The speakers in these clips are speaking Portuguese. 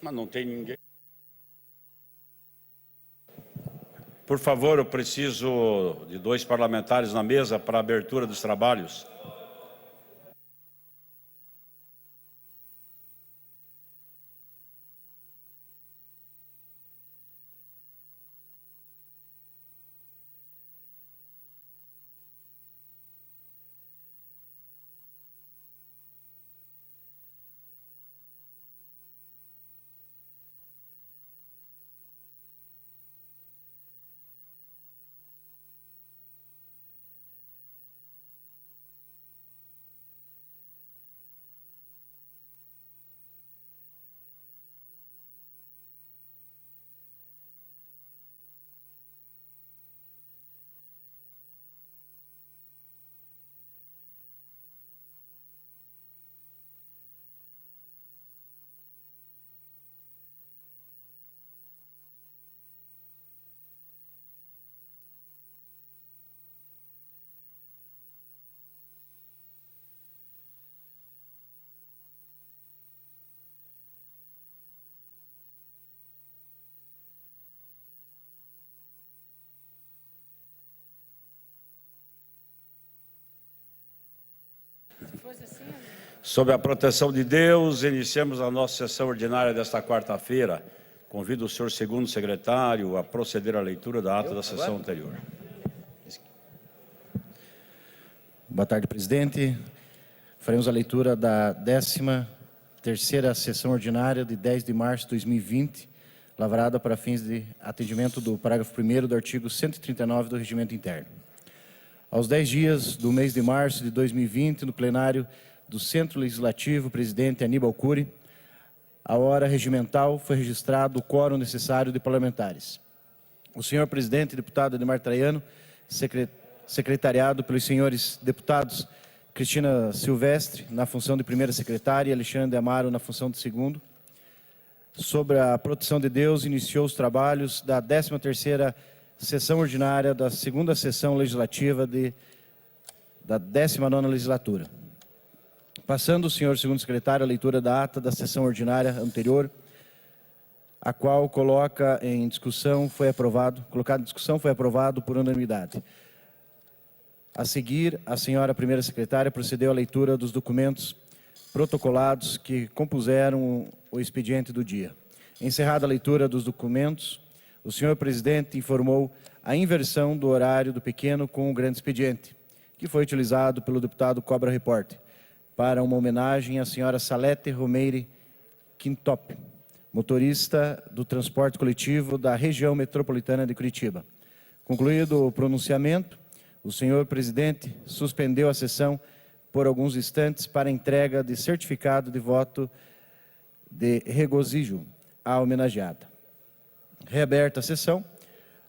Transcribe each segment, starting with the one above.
Mas não tem ninguém. Por favor, eu preciso de 2 parlamentares na mesa para a abertura dos trabalhos. Sob a proteção de Deus, iniciamos a nossa sessão ordinária desta quarta-feira. Convido o senhor segundo secretário a proceder à leitura da ata da sessão anterior. Boa tarde, presidente. Faremos a leitura da 13ª sessão ordinária de 10 de março de 2020, lavrada para fins de atendimento do parágrafo 1º do artigo 139 do Regimento Interno. Aos 10 dias do mês de março de 2020, no plenário do Centro Legislativo, presidente Aníbal Cury, a hora regimental foi registrado o quórum necessário de parlamentares. O senhor presidente, deputado Ademar Traiano, secretariado pelos senhores deputados Cristina Silvestre, na função de primeira secretária, e Alexandre Amaro, na função de segundo, sobre a proteção de Deus, iniciou os trabalhos da 13ª sessão ordinária da 2ª sessão legislativa da 19ª legislatura. Passando o senhor segundo secretário a leitura da ata da sessão ordinária anterior, a qual colocado em discussão foi aprovado por unanimidade. A seguir, a senhora primeira secretária procedeu à leitura dos documentos protocolados que compuseram o expediente do dia. Encerrada a leitura dos documentos, o senhor presidente informou a inversão do horário do pequeno com o grande expediente, que foi utilizado pelo deputado Cobra Repórter, para uma homenagem à senhora Salete Romeire Quintop, motorista do transporte coletivo da região metropolitana de Curitiba. Concluído o pronunciamento, o senhor presidente suspendeu a sessão por alguns instantes para entrega de certificado de voto de regozijo à homenageada. Reaberta a sessão,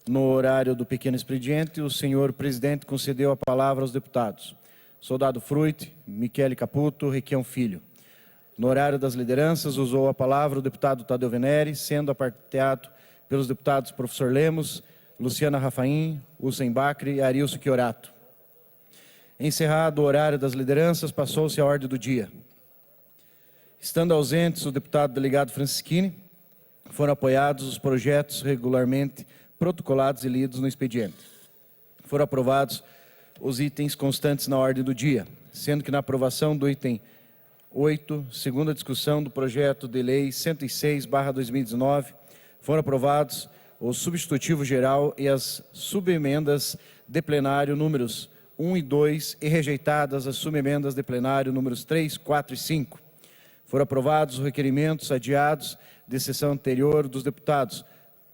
no horário do pequeno expediente, o senhor presidente concedeu a palavra aos deputados Soldado Fruit, Michele Caputo, Requião Filho. No horário das lideranças, usou a palavra o deputado Tadeu Venere, sendo aparteado pelos deputados Professor Lemos, Luciana Rafaim, Hussein Bacri e Arilson Chiorato. Encerrado o horário das lideranças, passou-se a ordem do dia. Estando ausentes o deputado delegado Francischini, foram apoiados os projetos regularmente protocolados e lidos no expediente. Foram aprovados os itens constantes na ordem do dia, sendo que na aprovação do item 8, segunda discussão do projeto de lei 106/2019, foram aprovados o substitutivo geral e as subemendas de plenário números 1 e 2 e rejeitadas as subemendas de plenário números 3, 4 e 5. Foram aprovados os requerimentos adiados de sessão anterior dos deputados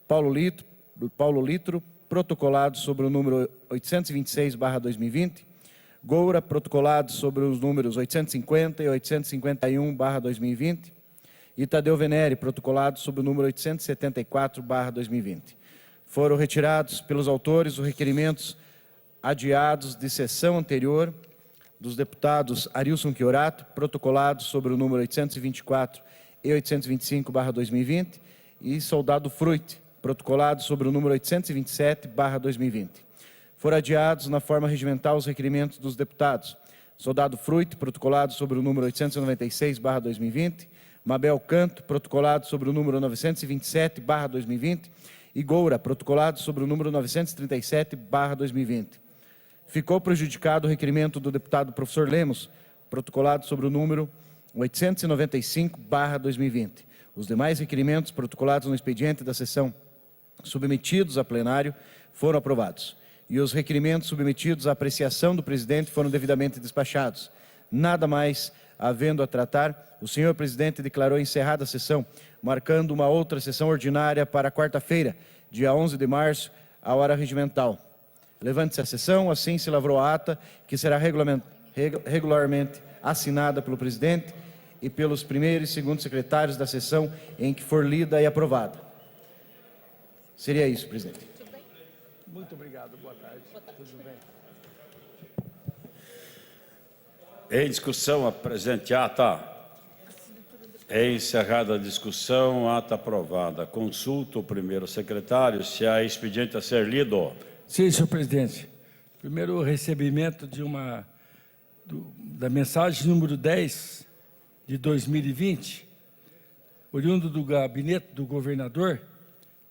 Paulo Litro, protocolado sobre o número 826/2020, Goura, protocolado sobre os números 850 e 851/2020, e Tadeu Venere, protocolado sobre o número 874/2020. Foram retirados pelos autores os requerimentos adiados de sessão anterior dos deputados Arilson Chiorato, protocolado sobre o número 824 e 825/2020, e Soldado Fruit, protocolado sobre o número 827/2020. Foram adiados na forma regimental os requerimentos dos deputados Soldado Fruit, protocolado sobre o número 896/2020, Mabel Canto, protocolado sobre o número 927/2020, e Goura, protocolado sobre o número 937/2020. Ficou prejudicado o requerimento do deputado professor Lemos, protocolado sobre o número 895/2020. Os demais requerimentos protocolados no expediente da sessão submetidos a plenário foram aprovados. E os requerimentos submetidos à apreciação do presidente foram devidamente despachados. Nada mais havendo a tratar, o senhor presidente declarou encerrada a sessão, marcando uma outra sessão ordinária para quarta-feira, dia 11 de março, à hora regimental. Levante-se a sessão, assim se lavrou a ata, que será regularmente assinada pelo presidente e pelos primeiros e segundos secretários da sessão em que for lida e aprovada. Seria isso, presidente. Muito obrigado, boa tarde. Tudo bem? Em discussão, a presente ata. É encerrada a discussão, ata aprovada. Consulta o primeiro secretário se há expediente a ser lido. Sim, senhor presidente. Primeiro, o recebimento da mensagem número 10 de 2020, oriundo do gabinete do governador,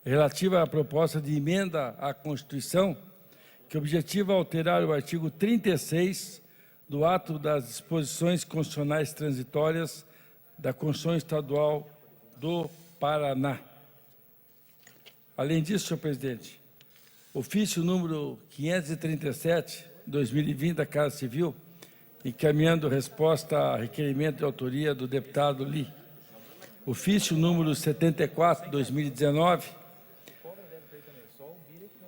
relativa à proposta de emenda à Constituição, que objetiva alterar o artigo 36 do ato das disposições constitucionais transitórias da Constituição Estadual do Paraná. Além disso, senhor presidente, ofício número 537, 2020, da Casa Civil, encaminhando resposta a requerimento de autoria do deputado Li. Ofício número 74, 2019,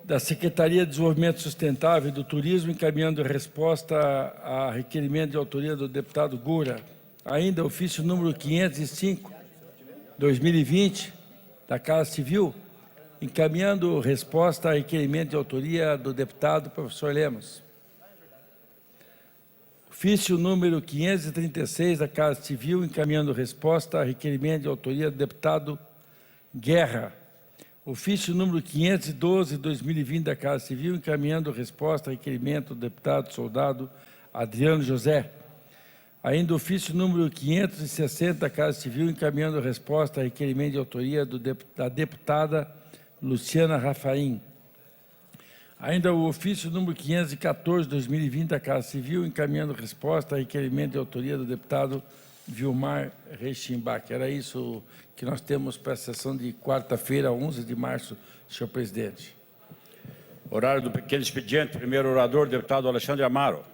da Secretaria de Desenvolvimento Sustentável e do Turismo, encaminhando resposta a requerimento de autoria do deputado Goura. Ainda ofício número 505, 2020, da Casa Civil, encaminhando resposta a requerimento de autoria do deputado professor Lemos. Ofício número 536, da Casa Civil, encaminhando resposta a requerimento de autoria do deputado Guerra. Ofício número 512, 2020, da Casa Civil, encaminhando resposta a requerimento do deputado soldado Adriano José. Ainda ofício número 560, da Casa Civil, encaminhando resposta a requerimento de autoria da deputada Luciana Rafaim. Ainda o ofício número 514, 2020, da Casa Civil, encaminhando resposta a requerimento de autoria do deputado Vilmar Rechimbach. Era isso que nós temos para a sessão de quarta-feira, 11 de março, senhor presidente. Horário do pequeno expediente, primeiro orador, deputado Alexandre Amaro.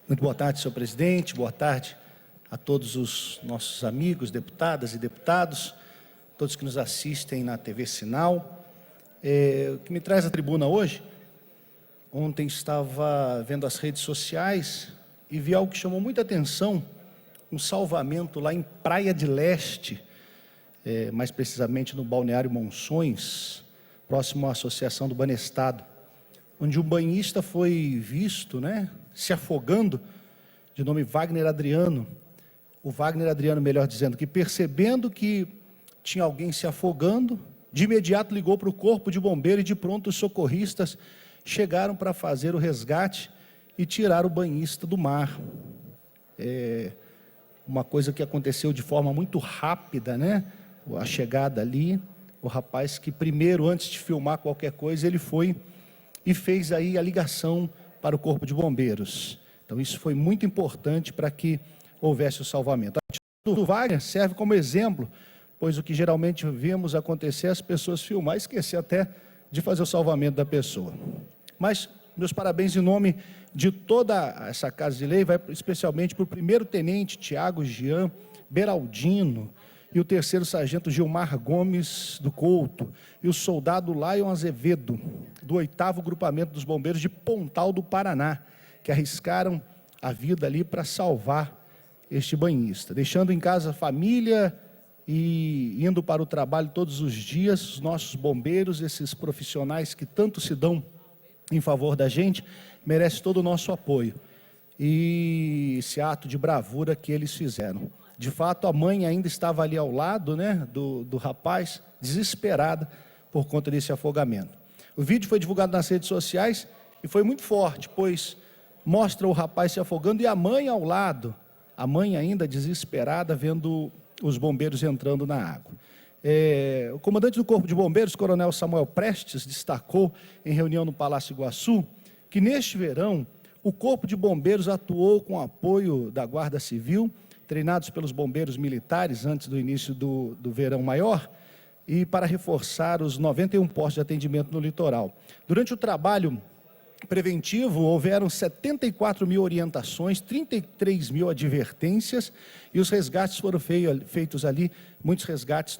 Muito boa tarde, senhor presidente, boa tarde a todos os nossos amigos, deputadas e deputados, todos que nos assistem na TV Sinal. O que me traz à tribuna hoje, ontem estava vendo as redes sociais e vi algo que chamou muita atenção, um salvamento lá em Praia de Leste, mais precisamente no Balneário Monções, próximo à Associação do Banestado, onde um banhista foi visto, se afogando, de nome Wagner Adriano. O Wagner Adriano, melhor dizendo, que percebendo que tinha alguém se afogando, de imediato ligou para o corpo de bombeiro e de pronto os socorristas chegaram para fazer o resgate e tirar o banhista do mar. Uma coisa que aconteceu de forma muito rápida, a chegada ali, o rapaz que primeiro, antes de filmar qualquer coisa, ele foi e fez aí a ligação para o Corpo de Bombeiros. Então, isso foi muito importante para que houvesse o salvamento. A atitude do Wagner serve como exemplo, pois o que geralmente vemos acontecer é as pessoas filmar e esquecer até de fazer o salvamento da pessoa. Mas, meus parabéns em nome de toda essa Casa de Lei, vai especialmente para o primeiro-tenente Tiago Jean Beraldino, e o terceiro sargento Gilmar Gomes do Couto, e o soldado Lion Azevedo, do 8º Grupamento dos Bombeiros de Pontal do Paraná, que arriscaram a vida ali para salvar este banhista, deixando em casa a família e indo para o trabalho todos os dias. Os nossos bombeiros, esses profissionais que tanto se dão em favor da gente, merecem todo o nosso apoio. e esse ato de bravura que eles fizeram. De fato, a mãe ainda estava ali ao lado, né, do rapaz, desesperada por conta desse afogamento. O vídeo foi divulgado nas redes sociais e foi muito forte, pois mostra o rapaz se afogando e a mãe ao lado, a mãe ainda desesperada, vendo os bombeiros entrando na água. O comandante do Corpo de Bombeiros, Coronel Samuel Prestes, destacou em reunião no Palácio Iguaçu que neste verão o Corpo de Bombeiros atuou com apoio da Guarda Civil, treinados pelos bombeiros militares antes do início do verão maior, e para reforçar os 91 postos de atendimento no litoral. Durante o trabalho preventivo, houveram 74 mil orientações, 33 mil advertências, e os resgates foram feitos ali, muitos resgates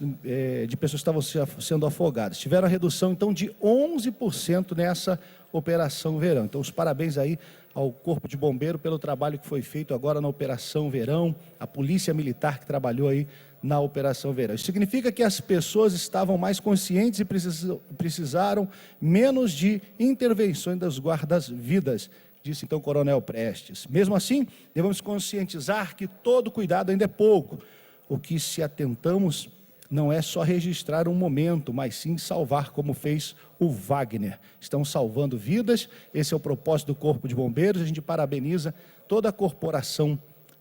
de pessoas que estavam sendo afogadas. Tiveram a redução, então, de 11% nessa Operação Verão. Então, os parabéns aí ao Corpo de Bombeiro pelo trabalho que foi feito agora na Operação Verão, a Polícia Militar que trabalhou aí na Operação Verão. Isso significa que as pessoas estavam mais conscientes e precisaram menos de intervenções das guardas-vidas, disse então o Coronel Prestes. Mesmo assim, devemos conscientizar que todo cuidado ainda é pouco. O que se atentamos não é só registrar um momento, mas sim salvar, como fez o Wagner. Estão salvando vidas, esse é o propósito do Corpo de Bombeiros, a gente parabeniza toda a corporação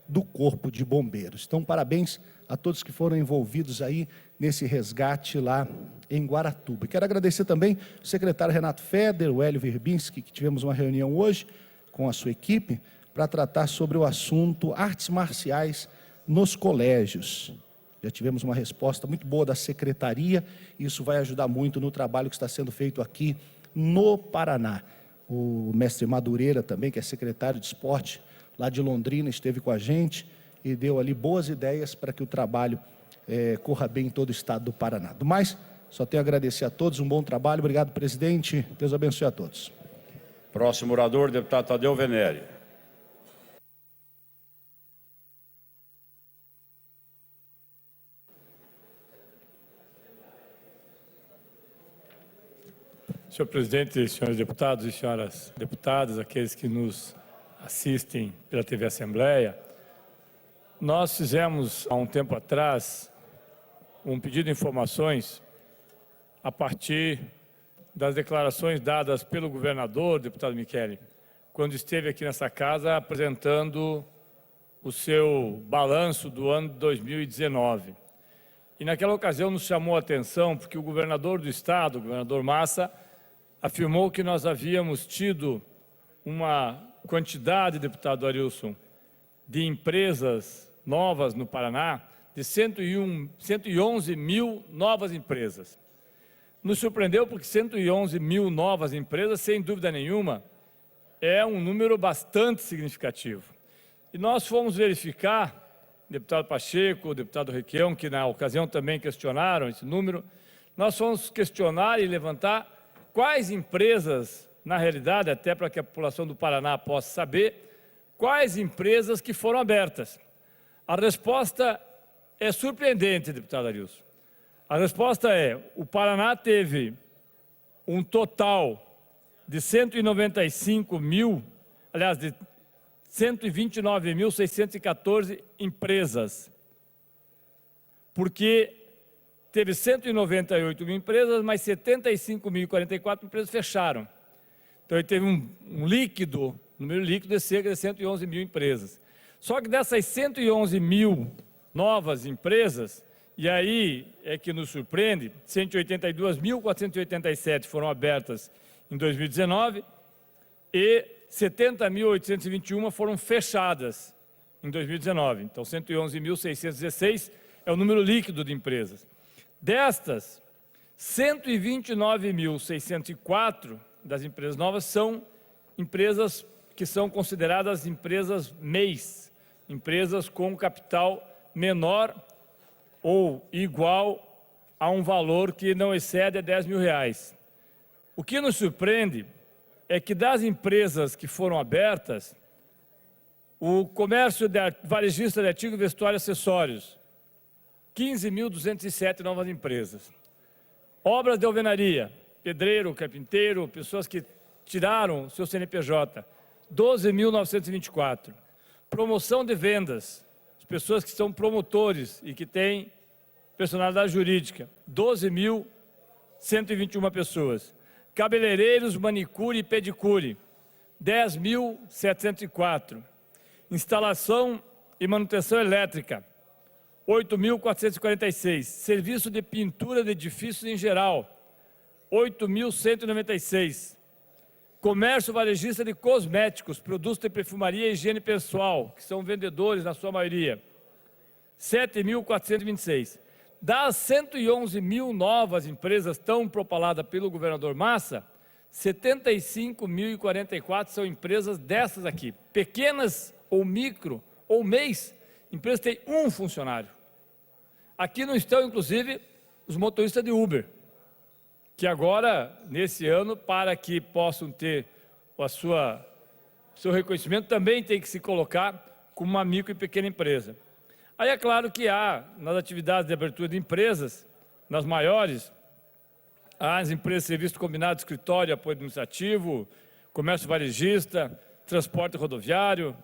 do Corpo de Bombeiros. Então, parabéns a todos que foram envolvidos aí nesse resgate lá em Guaratuba. Quero agradecer também o secretário Renato Feder, o Hélio Verbinski, que tivemos uma reunião hoje com a sua equipe para tratar sobre o assunto artes marciais nos colégios. Já tivemos uma resposta muito boa da secretaria, e isso vai ajudar muito no trabalho que está sendo feito aqui no Paraná. O mestre Madureira também, que é secretário de esporte lá de Londrina, esteve com a gente e deu ali boas ideias para que o trabalho corra bem em todo o estado do Paraná. Do mais, só tenho a agradecer a todos, um bom trabalho, obrigado, presidente, Deus abençoe a todos. Próximo orador, deputado Tadeu Venere. Senhor presidente, senhores deputados e senhoras deputadas, aqueles que nos assistem pela TV Assembleia, nós fizemos, há um tempo atrás, um pedido de informações a partir das declarações dadas pelo governador, deputado Michele, quando esteve aqui nessa casa apresentando o seu balanço do ano de 2019. E naquela ocasião nos chamou a atenção porque o governador do estado, o governador Massa, afirmou que nós havíamos tido uma quantidade, deputado Arilson, de empresas novas no Paraná, de 111 mil novas empresas. Nos surpreendeu porque 111 mil novas empresas, sem dúvida nenhuma, é um número bastante significativo. E nós fomos verificar, deputado Pacheco, deputado Requião, que na ocasião também questionaram esse número, nós fomos questionar e levantar quais empresas, na realidade, até para que a população do Paraná possa saber, quais empresas que foram abertas. A resposta é surpreendente, deputado Arilson. A resposta é, o Paraná teve um total de 129.614 empresas, porque teve 198 mil empresas, mas 75.044 empresas fecharam. Então, ele teve um número líquido de cerca de 111 mil empresas. Só que dessas 111 mil novas empresas, e aí é que nos surpreende, 182.487 foram abertas em 2019 e 70.821 foram fechadas em 2019. Então, 111.616 é o número líquido de empresas. Destas, 129.604 das empresas novas são empresas que são consideradas empresas MEIs, empresas com capital menor ou igual a um valor que não excede R$10 mil. O que nos surpreende é que das empresas que foram abertas, o comércio varejista de artigos, vestuário e acessórios, 15.207 novas empresas. Obras de alvenaria, pedreiro, carpinteiro, pessoas que tiraram seu CNPJ, 12.924. Promoção de vendas, as pessoas que são promotores e que têm personalidade jurídica, 12.121 pessoas. Cabeleireiros, manicure e pedicure, 10.704. Instalação e manutenção elétrica, 8.446. Serviço de pintura de edifícios em geral, 8.196. Comércio varejista de cosméticos, produtos de perfumaria e higiene pessoal, que são vendedores na sua maioria, 7.426. Das 111 mil novas empresas tão propaladas pelo governador Massa, 75.044 são empresas dessas aqui, pequenas ou micro ou MEIs, empresas que têm um funcionário. Aqui não estão, inclusive, os motoristas de Uber, que agora, nesse ano, para que possam ter seu reconhecimento, também tem que se colocar como uma micro e pequena empresa. Aí é claro que há, nas atividades de abertura de empresas, nas maiores, há as empresas de serviço combinado, escritório, apoio administrativo, comércio varejista, transporte rodoviário,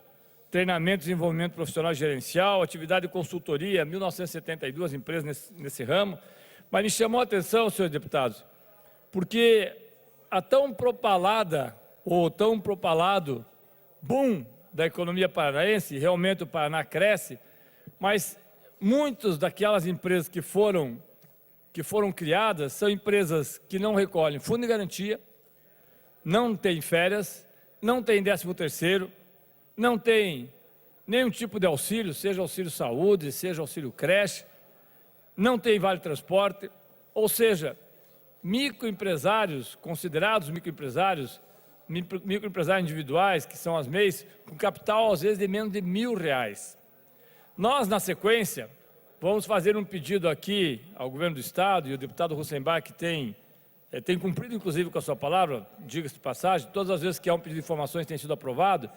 treinamento e desenvolvimento profissional e gerencial, atividade de consultoria, 1.972 empresas nesse ramo. Mas me chamou a atenção, senhores deputados, porque a tão propalada ou tão propalado boom da economia paranaense, realmente o Paraná cresce, mas muitas daquelas empresas que foram criadas são empresas que não recolhem fundo de garantia, não têm férias, não têm 13º, não tem nenhum tipo de auxílio, seja auxílio saúde, seja auxílio creche, não tem vale transporte, ou seja, microempresários, considerados microempresários individuais, que são as MEIs, com capital às vezes de menos de R$1.000. Nós, na sequência, vamos fazer um pedido aqui ao governo do Estado, e o deputado Russenbach tem cumprido, inclusive, com a sua palavra, diga-se de passagem, todas as vezes que há um pedido de informações tem sido aprovado,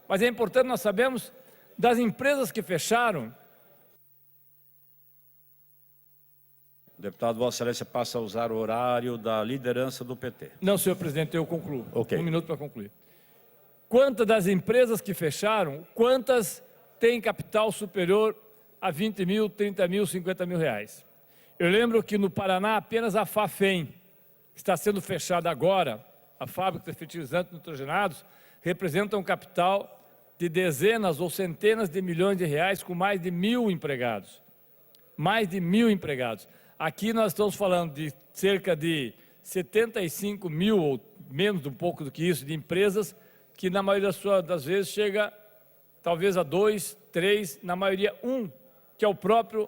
mas é importante nós sabermos das empresas que fecharam. Deputado, Vossa Excelência passa a usar o horário da liderança do PT. Não, senhor presidente, eu concluo. Ok. 1 minuto para concluir. Quantas das empresas que fecharam, quantas têm capital superior a 20 mil, 30 mil, 50 mil reais? Eu lembro que no Paraná apenas a Fafem, que está sendo fechada agora, a fábrica de fertilizantes nitrogenados, representa um capital de dezenas ou centenas de milhões de reais com mais de 1.000 empregados. Mais de 1.000 empregados. Aqui nós estamos falando de cerca de 75 mil, ou menos um pouco do que isso, de empresas que na maioria das vezes chega talvez a 2, 3, na maioria 1, que é o próprio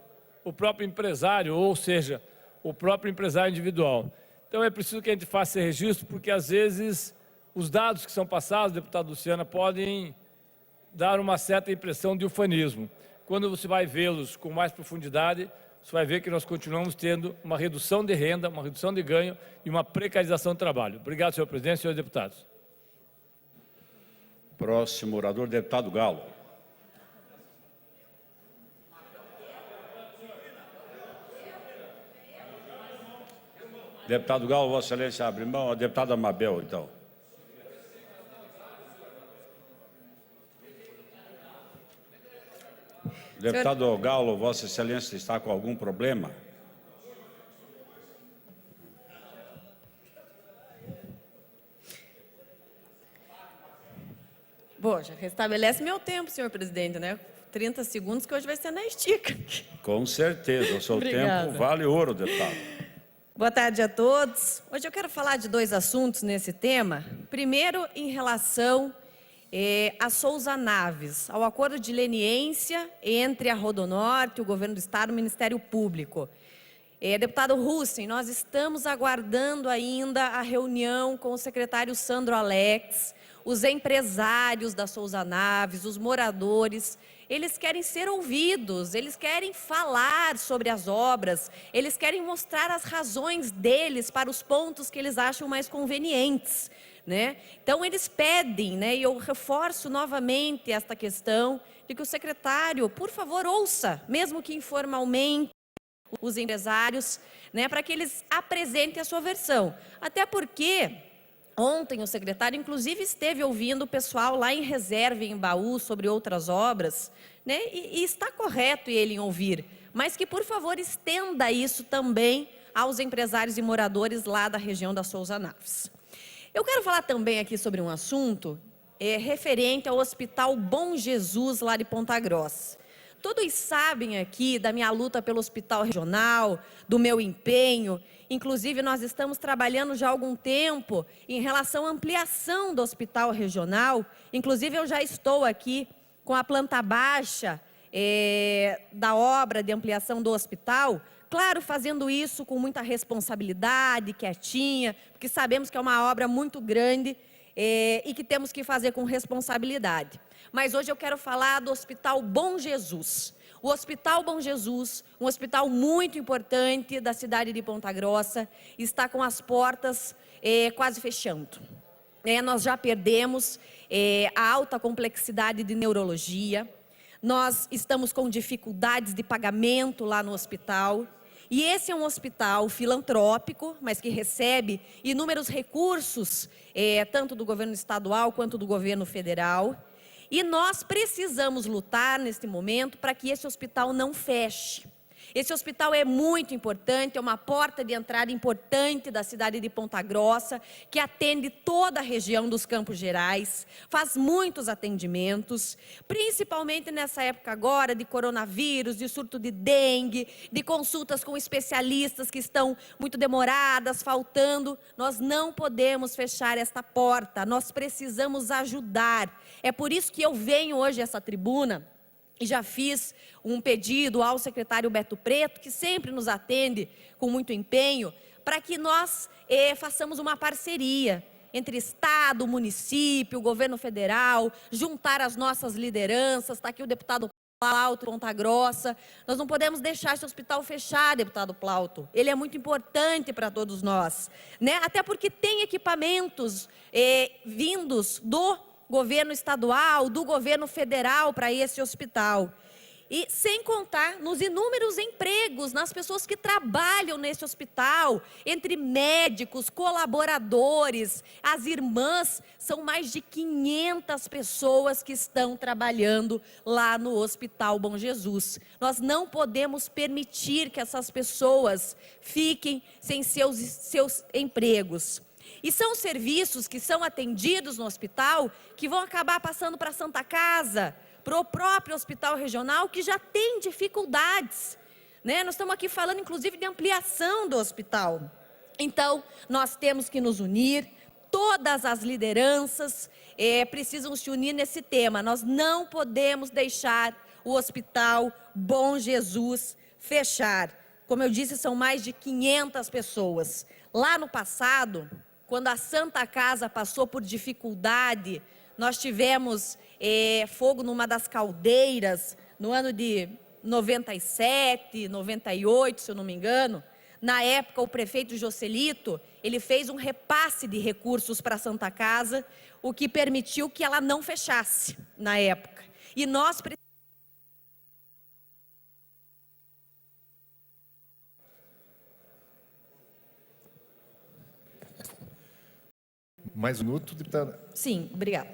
empresário, ou seja, o próprio empresário individual. Então é preciso que a gente faça esse registro, porque às vezes os dados que são passados, deputado Luciana, podem dar uma certa impressão de ufanismo. Quando você vai vê-los com mais profundidade, você vai ver que nós continuamos tendo uma redução de renda, uma redução de ganho e uma precarização do trabalho. Obrigado, senhor presidente e senhores deputados. Próximo orador, deputado Galo. Deputado Galo, Vossa Excelência abre mão. A deputada Mabel, então. Deputado Galo, Vossa Excelência está com algum problema? Bom, já restabelece meu tempo, senhor presidente, né? 30 segundos, que hoje vai ser na estica. Com certeza, o seu Obrigada. tempo vale ouro, deputado. Boa tarde a todos. Hoje eu quero falar de 2 assuntos nesse tema. Primeiro, em relação a Souza Naves, ao acordo de leniência entre a Rodonorte, o Governo do Estado e o Ministério Público. Deputado Russen, nós estamos aguardando ainda a reunião com o secretário Sandro Alex, os empresários da Souza Naves, os moradores. Eles querem ser ouvidos, eles querem falar sobre as obras, eles querem mostrar as razões deles para os pontos que eles acham mais convenientes, né? Então eles pedem, né, e eu reforço novamente esta questão de que o secretário, por favor, ouça, mesmo que informalmente, os empresários, né, para que eles apresentem a sua versão. Até porque Ontem o secretário, inclusive, esteve ouvindo o pessoal lá em Reserva, em Baú, sobre outras obras, né? E está correto ele em ouvir, mas que, por favor, estenda isso também aos empresários e moradores lá da região da Souza Naves. Eu quero falar também aqui sobre um assunto referente ao Hospital Bom Jesus, lá de Ponta Grossa. Todos sabem aqui da minha luta pelo hospital regional, do meu empenho. Inclusive, nós estamos trabalhando já há algum tempo em relação à ampliação do hospital regional. Inclusive, eu já estou aqui com a planta baixa da obra de ampliação do hospital. Claro, fazendo isso com muita responsabilidade, quietinha, porque sabemos que é uma obra muito grande e que temos que fazer com responsabilidade. Mas hoje eu quero falar do Hospital Bom Jesus. O Hospital Bom Jesus, um hospital muito importante da cidade de Ponta Grossa, está com as portas quase fechando. Nós já perdemos a alta complexidade de neurologia, nós estamos com dificuldades de pagamento lá no hospital. E esse é um hospital filantrópico, mas que recebe inúmeros recursos, tanto do governo estadual quanto do governo federal. E nós precisamos lutar neste momento para que esse hospital não feche. Esse hospital é muito importante, é uma porta de entrada importante da cidade de Ponta Grossa, que atende toda a região dos Campos Gerais, faz muitos atendimentos, principalmente nessa época agora de coronavírus, de surto de dengue, de consultas com especialistas que estão muito demoradas, faltando. Nós não podemos fechar esta porta, nós precisamos ajudar. É por isso que eu venho hoje a essa tribuna, e já fiz um pedido ao secretário Beto Preto, que sempre nos atende com muito empenho, para que nós façamos uma parceria entre Estado, município, governo federal, juntar as nossas lideranças. Está aqui o deputado Plauto, Ponta Grossa. Nós não podemos deixar esse hospital fechar, deputado Plauto. Ele é muito importante para todos nós, né? Até porque tem equipamentos vindos do governo estadual, do governo federal para esse hospital. E sem contar nos inúmeros empregos, nas pessoas que trabalham nesse hospital, entre médicos, colaboradores, as irmãs, são mais de 500 pessoas que estão trabalhando lá no Hospital Bom Jesus. Nós não podemos permitir que essas pessoas fiquem sem seus empregos. E são serviços que são atendidos no hospital que vão acabar passando para a Santa Casa, para o próprio hospital regional, que já tem dificuldades, né? Nós estamos aqui falando, inclusive, de ampliação do hospital. Então, nós temos que nos unir, todas as lideranças precisam se unir nesse tema. Nós não podemos deixar o Hospital Bom Jesus fechar. Como eu disse, são mais de 500 pessoas. Lá no passado, quando a Santa Casa passou por dificuldade, nós tivemos fogo numa das caldeiras, no ano de 97, 98, se eu não me engano. Na época, o prefeito Joselito, ele fez um repasse de recursos para a Santa Casa, o que permitiu que ela não fechasse na época. E nós precisamos... Mais um minuto, deputada. Sim, obrigada.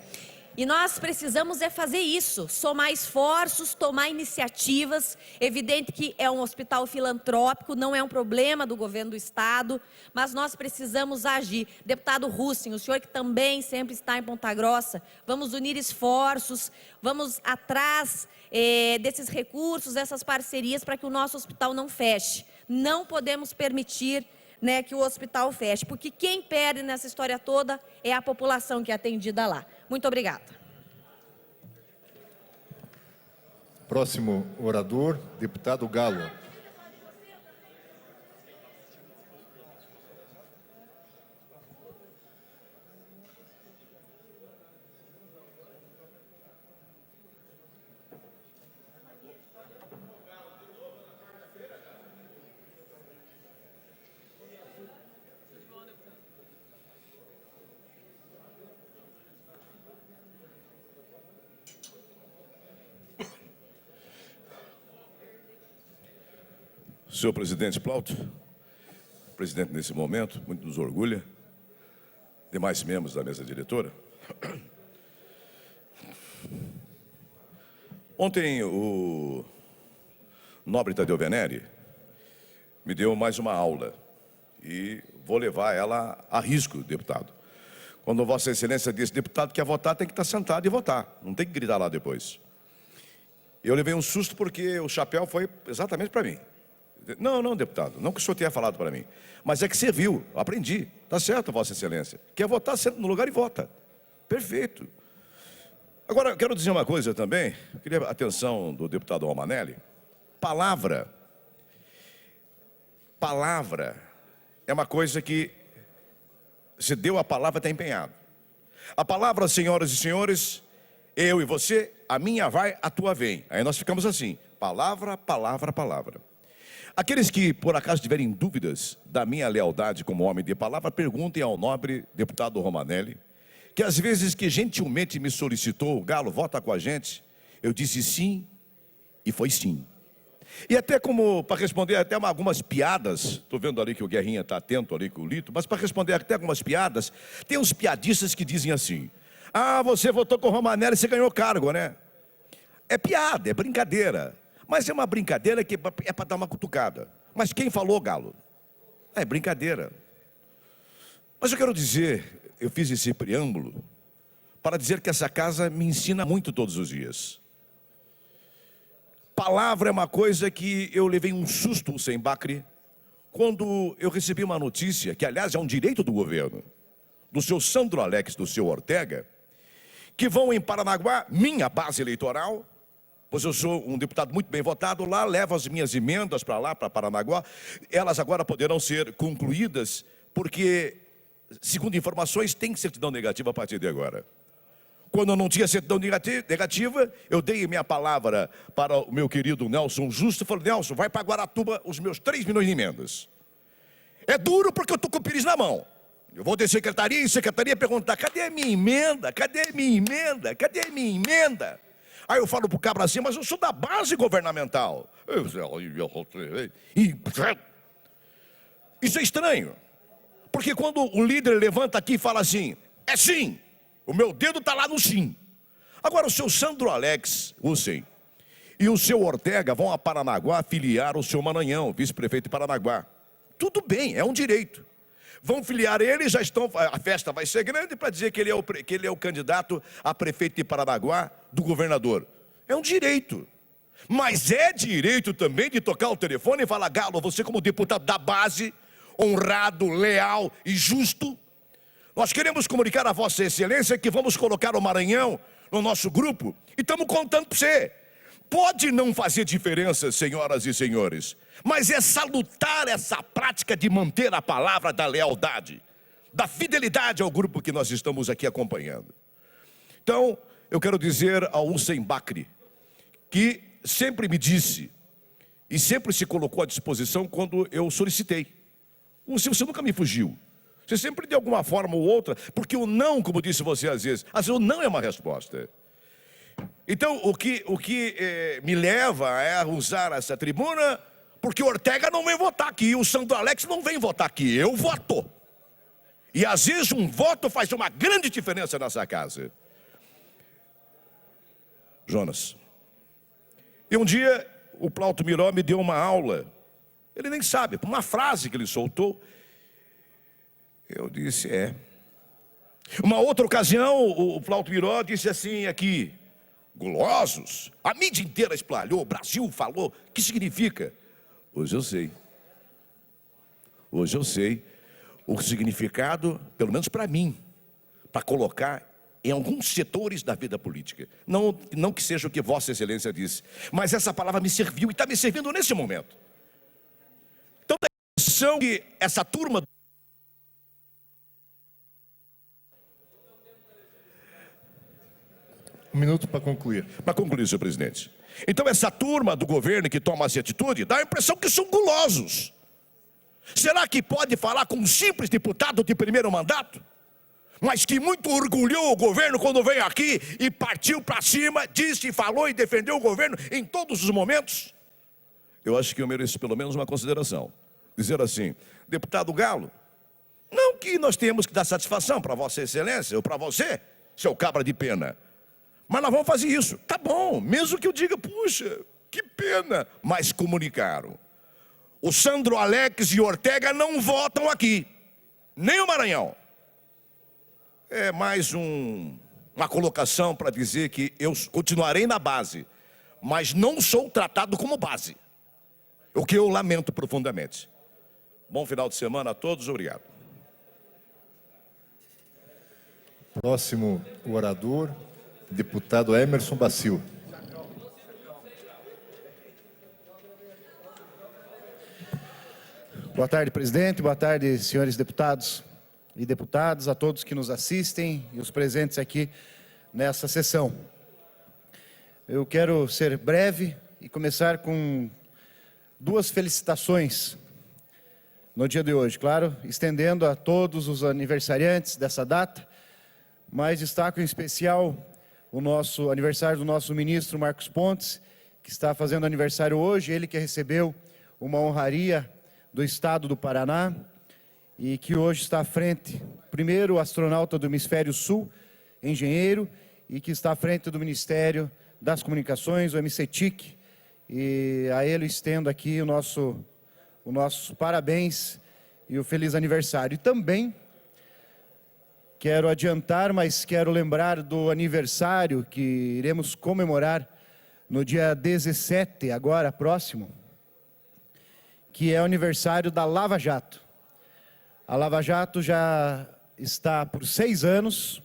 E nós precisamos fazer isso, somar esforços, tomar iniciativas. Evidente que é um hospital filantrópico, não é um problema do governo do Estado, mas nós precisamos agir. Deputado Russing, o senhor que também sempre está em Ponta Grossa, vamos unir esforços, vamos atrás desses recursos, dessas parcerias, para que o nosso hospital não feche. Não podemos permitir que o hospital feche, porque quem perde nessa história toda é a população que é atendida lá. Muito obrigada. Próximo orador, deputado Galo. Senhor presidente Plauto, presidente nesse momento, muito nos orgulha, demais membros da mesa diretora. Ontem o nobre Tadeu Venere me deu mais uma aula e vou levar ela a risco, deputado. Quando Vossa Excelência disse, deputado quer votar, tem que estar sentado e votar, não tem que gritar lá depois. Eu levei um susto porque o chapéu foi exatamente para mim. Não, deputado, não que o senhor tenha falado para mim, mas é que serviu, aprendi, está certo, Vossa Excelência. Quer votar, senta no lugar e vota. Perfeito. Agora, quero dizer uma coisa também, eu queria a atenção do deputado Romanelli. Palavra é uma coisa que se deu a palavra, está empenhado. A palavra, senhoras e senhores, eu e você, a minha vai, a tua vem. Aí nós ficamos assim, palavra. Aqueles que, por acaso, tiverem dúvidas da minha lealdade como homem de palavra, perguntem ao nobre deputado Romanelli, que às vezes que gentilmente me solicitou, Galo, vota com a gente, eu disse sim, e foi sim. E até como, para responder até algumas piadas, estou vendo ali que o Guerrinha está atento ali com o Lito, mas para responder até algumas piadas, tem uns piadistas que dizem assim, você votou com o Romanelli e você ganhou cargo, né? É piada, é brincadeira, mas é uma brincadeira que é para dar uma cutucada. Mas quem falou, Galo? É brincadeira. Mas eu quero dizer, eu fiz esse preâmbulo para dizer que essa casa me ensina muito todos os dias. Palavra é uma coisa que eu levei um susto, sem Bacri, quando eu recebi uma notícia, que aliás é um direito do governo, do seu Sandro Alex, do seu Ortega, que vão em Paranaguá, minha base eleitoral, pois eu sou um deputado muito bem votado, lá levo as minhas emendas para lá, para Paranaguá, elas agora poderão ser concluídas, porque, segundo informações, tem certidão negativa a partir de agora. Quando eu não tinha certidão negativa, eu dei minha palavra para o meu querido Nelson Justo, falei, Nelson, vai para Guaratuba os meus 3 milhões de emendas. É duro porque eu estou com o Pires na mão. Eu vou de secretaria em secretaria perguntar, cadê a minha emenda? Cadê a minha emenda? Cadê a minha emenda? Aí eu falo para o cabra assim, mas eu sou da base governamental. Isso é estranho. Porque quando o líder levanta aqui e fala assim, é sim. O meu dedo está lá no sim. Agora o seu Sandro Alex, e o seu Ortega vão a Paranaguá filiar o seu Maranhão, vice-prefeito de Paranaguá. Tudo bem, é um direito. Vão filiar ele, já estão, a festa vai ser grande para dizer que ele é o candidato a prefeito de Paranaguá do governador. É um direito. Mas é direito também de tocar o telefone e falar, Galo, você como deputado da base, honrado, leal e justo, nós queremos comunicar a Vossa Excelência que vamos colocar o Maranhão no nosso grupo e estamos contando para você. Pode não fazer diferença, senhoras e senhores, mas é salutar essa prática de manter a palavra da lealdade, da fidelidade ao grupo que nós estamos aqui acompanhando. Então, eu quero dizer ao Hussein Bacri, que sempre me disse e sempre se colocou à disposição quando eu solicitei. Você nunca me fugiu. Você sempre de alguma forma ou outra, porque o não, como disse você às vezes o não é uma resposta. Então, o que me leva a usar essa tribuna, porque o Ortega não vem votar aqui, o Sandro Alex não vem votar aqui, eu voto. E às vezes um voto faz uma grande diferença nessa casa. Jonas. E um dia, o Plauto Miró me deu uma aula, ele nem sabe, uma frase que ele soltou, eu disse, Uma outra ocasião, o Plauto Miró disse assim aqui, gulosos, a mídia inteira espalhou, o Brasil falou, o que significa? Hoje eu sei. Hoje eu sei o significado, pelo menos para mim, para colocar em alguns setores da vida política. Não que seja o que Vossa Excelência disse, mas essa palavra me serviu e está me servindo nesse momento. Então, a impressão que essa turma... Um minuto para concluir. Para concluir, senhor presidente. Então, essa turma do governo que toma essa atitude, dá a impressão que são gulosos. Será que pode falar com um simples deputado de primeiro mandato? Mas que muito orgulhou o governo quando veio aqui e partiu para cima, disse, falou e defendeu o governo em todos os momentos? Eu acho que eu mereço pelo menos uma consideração. Dizer assim, deputado Galo, não que que nós temos que dar satisfação para Vossa Excelência, ou para você, seu cabra de pena. Mas nós vamos fazer isso. Tá bom, mesmo que eu diga, puxa, que pena. Mas comunicaram. O Sandro Alex e Ortega não votam aqui, nem o Maranhão. É mais uma colocação para dizer que eu continuarei na base, mas não sou tratado como base, o que eu lamento profundamente. Bom final de semana a todos, obrigado. Próximo orador, deputado Emerson Bacil. Boa tarde, presidente. Boa tarde, senhores deputados e deputadas, a todos que nos assistem e os presentes aqui nessa sessão. Eu quero ser breve e começar com duas felicitações no dia de hoje. Claro, estendendo a todos os aniversariantes dessa data, mas destaco em especial o aniversário do nosso ministro Marcos Pontes, que está fazendo aniversário hoje, ele que recebeu uma honraria do Estado do Paraná e que hoje está à frente, primeiro astronauta do Hemisfério Sul, engenheiro, e que está à frente do Ministério das Comunicações, o MCTIC, e a ele estendo aqui o nosso parabéns e o feliz aniversário. E também quero adiantar, mas quero lembrar do aniversário que iremos comemorar no dia 17, agora próximo, que é o aniversário da Lava Jato. A Lava Jato já está por 6 anos,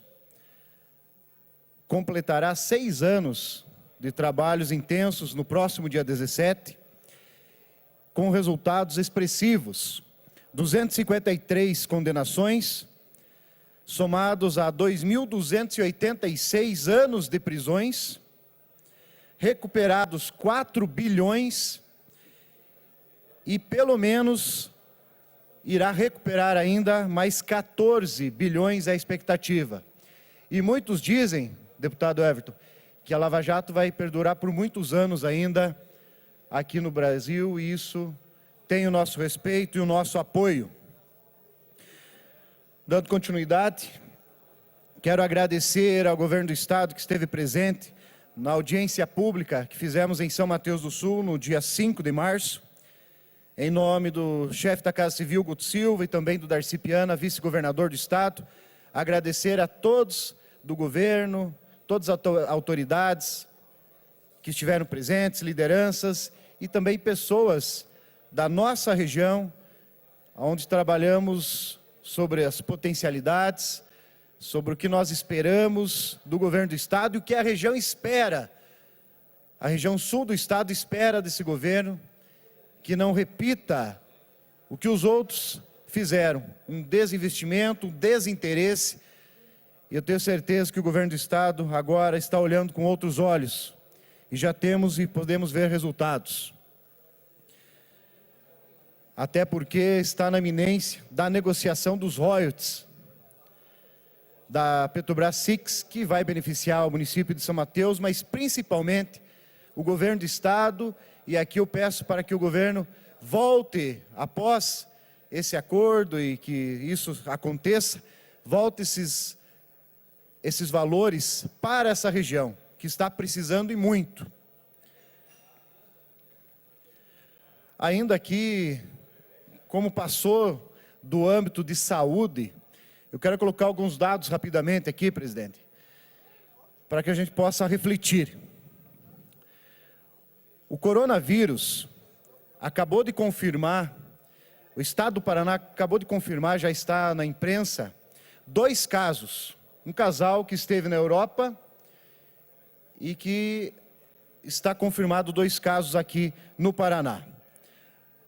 completará 6 anos de trabalhos intensos no próximo dia 17, com resultados expressivos. 253 condenações, somados a 2.286 anos de prisões, recuperados 4 bilhões e pelo menos irá recuperar ainda mais 14 bilhões é a expectativa. E muitos dizem, deputado Everton, que a Lava Jato vai perdurar por muitos anos ainda aqui no Brasil, e isso tem o nosso respeito e o nosso apoio. Dando continuidade, quero agradecer ao governo do Estado que esteve presente na audiência pública que fizemos em São Mateus do Sul, no dia 5 de março, em nome do chefe da Casa Civil, Guto Silva, e também do Darcy Piana, vice-governador do Estado, agradecer a todos do governo, todas as autoridades que estiveram presentes, lideranças e também pessoas da nossa região, onde trabalhamos sobre as potencialidades, sobre o que nós esperamos do governo do Estado e o que a região espera. A região sul do Estado espera desse governo que não repita o que os outros fizeram, um desinvestimento, um desinteresse. E eu tenho certeza que o governo do Estado agora está olhando com outros olhos, e já temos e podemos ver resultados. Até porque está na iminência da negociação dos royalties da Petrobras Six, que vai beneficiar o município de São Mateus, mas principalmente o governo do Estado. E aqui eu peço para que o governo volte, após esse acordo e que isso aconteça, volte esses valores para essa região, que está precisando e muito. Ainda aqui, como passou do âmbito de saúde, eu quero colocar alguns dados rapidamente aqui, presidente, para que a gente possa refletir. O coronavírus acabou de confirmar, o Estado do Paraná acabou de confirmar, já está na imprensa, 2 casos. Um casal que esteve na Europa e que está confirmado 2 casos aqui no Paraná.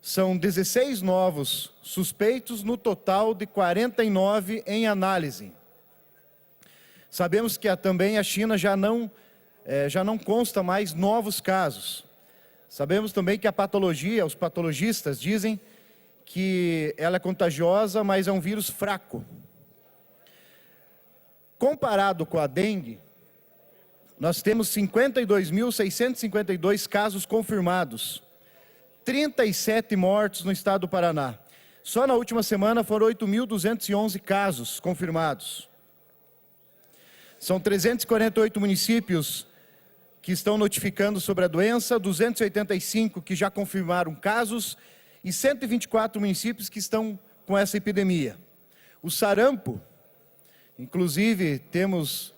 São 16 novos suspeitos, no total de 49 em análise. Sabemos que também a China já não consta mais novos casos. Sabemos também que a patologia, os patologistas dizem que ela é contagiosa, mas é um vírus fraco. Comparado com a dengue, nós temos 52.652 casos confirmados, 37 mortos no estado do Paraná. Só na última semana foram 8.211 casos confirmados. São 348 municípios que estão notificando sobre a doença, 285 que já confirmaram casos e 124 municípios que estão com essa epidemia. O sarampo, inclusive temos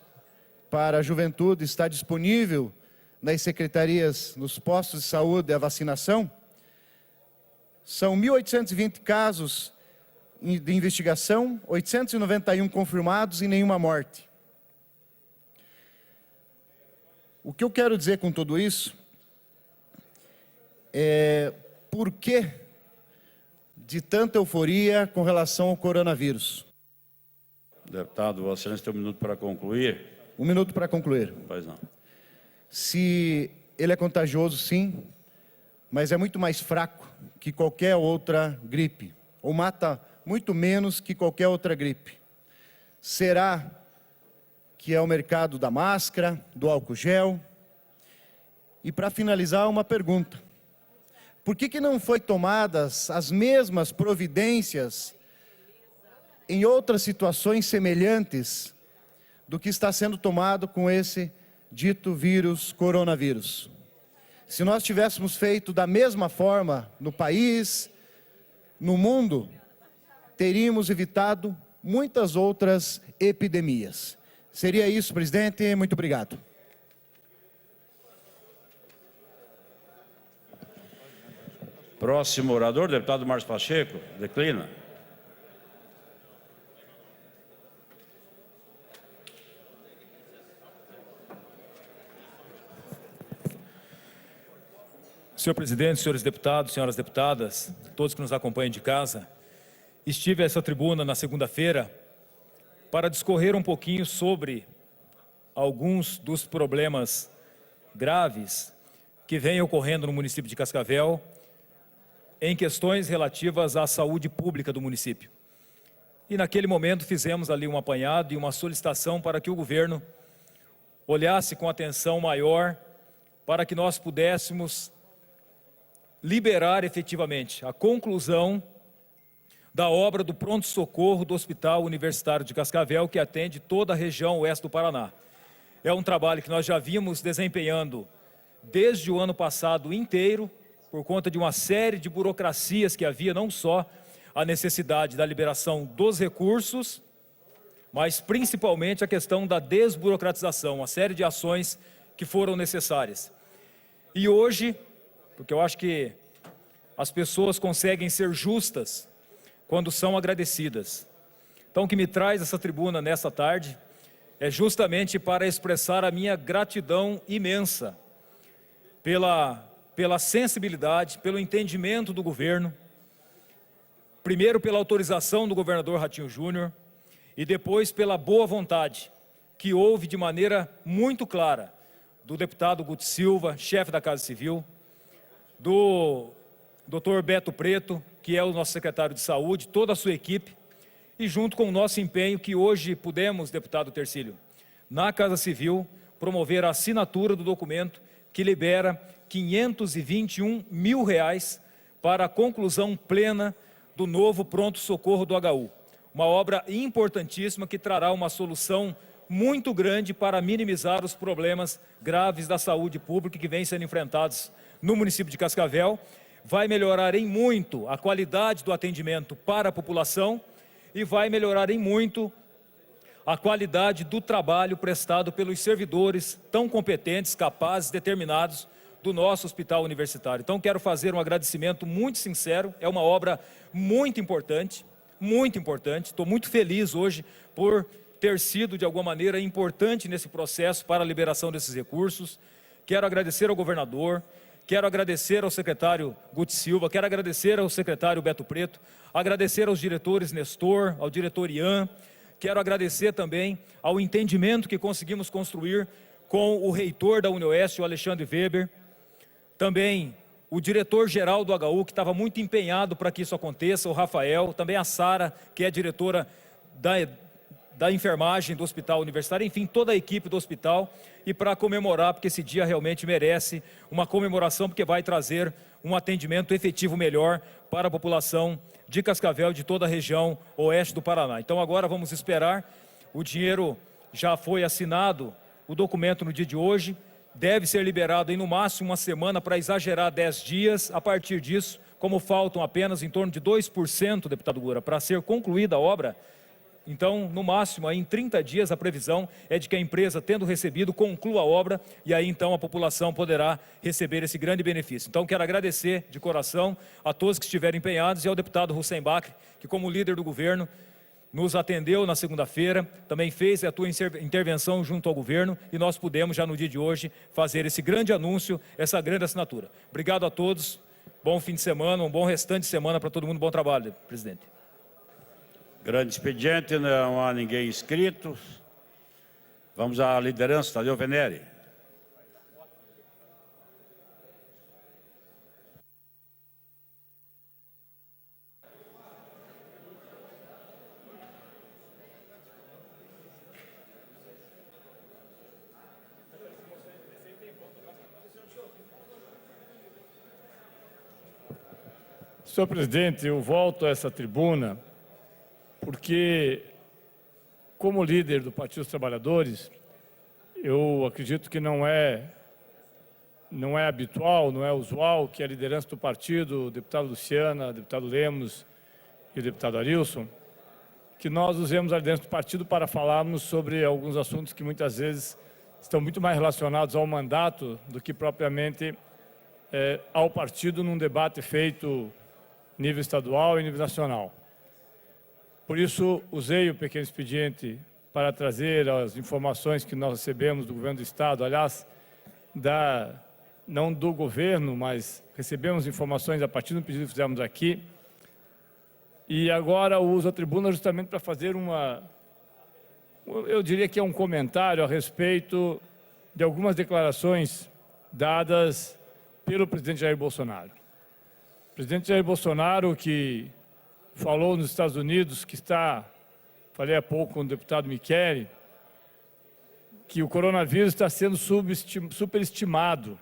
para a juventude, está disponível nas secretarias, nos postos de saúde, a vacinação. São 1.820 casos de investigação, 891 confirmados e nenhuma morte. O que eu quero dizer com tudo isso é por que de tanta euforia com relação ao coronavírus. Deputado, Vossa Excelência tem 1 minuto para concluir. 1 minuto para concluir. Pois não. Se ele é contagioso, sim, mas é muito mais fraco que qualquer outra gripe, ou mata muito menos que qualquer outra gripe. Será que é o mercado da máscara, do álcool gel? E para finalizar, uma pergunta. Por que não foi tomadas as mesmas providências em outras situações semelhantes do que está sendo tomado com esse dito vírus, coronavírus? Se nós tivéssemos feito da mesma forma no país, no mundo, teríamos evitado muitas outras epidemias. Seria isso, presidente. Muito obrigado. Próximo orador, deputado Márcio Pacheco. Declina. Senhor presidente, senhores deputados, senhoras deputadas, todos que nos acompanham de casa, estive a essa tribuna na segunda-feira para discorrer um pouquinho sobre alguns dos problemas graves que vêm ocorrendo no município de Cascavel em questões relativas à saúde pública do município. E naquele momento fizemos ali um apanhado e uma solicitação para que o governo olhasse com atenção maior para que nós pudéssemos liberar efetivamente a conclusão da obra do pronto-socorro do Hospital Universitário de Cascavel, que atende toda a região oeste do Paraná. É um trabalho que nós já vimos desempenhando desde o ano passado inteiro, por conta de uma série de burocracias que havia, não só a necessidade da liberação dos recursos, mas principalmente a questão da desburocratização, uma série de ações que foram necessárias. E hoje, porque eu acho que as pessoas conseguem ser justas quando são agradecidas. Então, o que me traz essa tribuna nessa tarde é justamente para expressar a minha gratidão imensa pela sensibilidade, pelo entendimento do governo, primeiro pela autorização do governador Ratinho Júnior e depois pela boa vontade que houve de maneira muito clara do deputado Guto Silva, chefe da Casa Civil, do Dr. Beto Preto, que é o nosso secretário de Saúde, toda a sua equipe, e junto com o nosso empenho que hoje pudemos, deputado Tercílio, na Casa Civil, promover a assinatura do documento que libera R$521 mil para a conclusão plena do novo pronto-socorro do HU. Uma obra importantíssima que trará uma solução muito grande para minimizar os problemas graves da saúde pública que vêm sendo enfrentados no município de Cascavel. Vai melhorar em muito a qualidade do atendimento para a população e vai melhorar em muito a qualidade do trabalho prestado pelos servidores tão competentes, capazes, determinados do nosso hospital universitário. Então, quero fazer um agradecimento muito sincero, é uma obra muito importante, estou muito feliz hoje por ter sido, de alguma maneira, importante nesse processo para a liberação desses recursos. Quero agradecer ao governador, quero agradecer ao secretário Guto Silva, quero agradecer ao secretário Beto Preto, agradecer aos diretores Nestor, ao diretor Ian, quero agradecer também ao entendimento que conseguimos construir com o reitor da UniOeste, o Alexandre Weber, também o diretor-geral do HU, que estava muito da enfermagem do Hospital Universitário, enfim, toda a equipe do hospital, e para comemorar, porque esse dia realmente merece uma comemoração, porque vai trazer um atendimento efetivo melhor para a população de Cascavel e de toda a região oeste do Paraná. Então agora vamos esperar, o dinheiro já foi assinado, o documento no dia de hoje, deve ser liberado em no máximo uma semana, para exagerar 10 dias. A partir disso, como faltam apenas em torno de 2%, deputado Gura, para ser concluída a obra, então, no máximo, aí, em 30 dias, a previsão é de que a empresa, tendo recebido, conclua a obra, e aí então a população poderá receber esse grande benefício. Então, quero agradecer de coração a todos que estiveram empenhados e ao deputado Hussein Bakri, que como líder do governo, nos atendeu na segunda-feira, também fez a tua intervenção junto ao governo, e nós pudemos já no dia de hoje fazer esse grande anúncio, essa grande assinatura. Obrigado a todos, bom fim de semana, um bom restante de semana para todo mundo, bom trabalho, presidente. Grande expediente, não há ninguém inscrito. Vamos à liderança, Tadeu Venere. Senhor presidente, eu volto a essa tribuna porque, como líder do Partido dos Trabalhadores, eu acredito que não é habitual, não é usual que a liderança do partido, o deputado Luciana, o deputado Lemos e o deputado Arilson, que nós usemos a liderança do partido para falarmos sobre alguns assuntos que muitas vezes estão muito mais relacionados ao mandato do que propriamente ao partido num debate feito nível estadual e nível nacional. Por isso, usei o pequeno expediente para trazer as informações que nós recebemos do governo do Estado, aliás, não do governo, mas recebemos informações a partir do pedido que fizemos aqui. E agora uso a tribuna justamente para fazer eu diria que é um comentário a respeito de algumas declarações dadas pelo presidente Jair Bolsonaro. O presidente Jair Bolsonaro, que falou nos Estados Unidos, falei há pouco com o deputado Michele, que o coronavírus está sendo superestimado,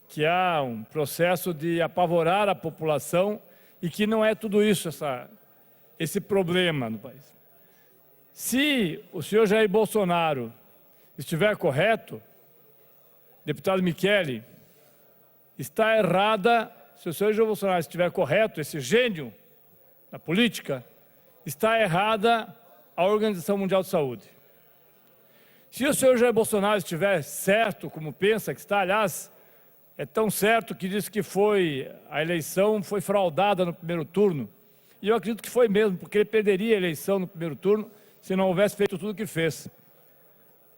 que há um processo de apavorar a população e que não é tudo isso, esse problema no país. Se o senhor Jair Bolsonaro estiver correto, deputado Michele, está errada. Se o senhor Jair Bolsonaro estiver correto, esse gênio na política, está errada a Organização Mundial de Saúde. Se o senhor Jair Bolsonaro estiver certo, como pensa que está, aliás, é tão certo que diz que a eleição foi fraudada no primeiro turno, e eu acredito que foi mesmo, porque ele perderia a eleição no primeiro turno se não houvesse feito tudo o que fez.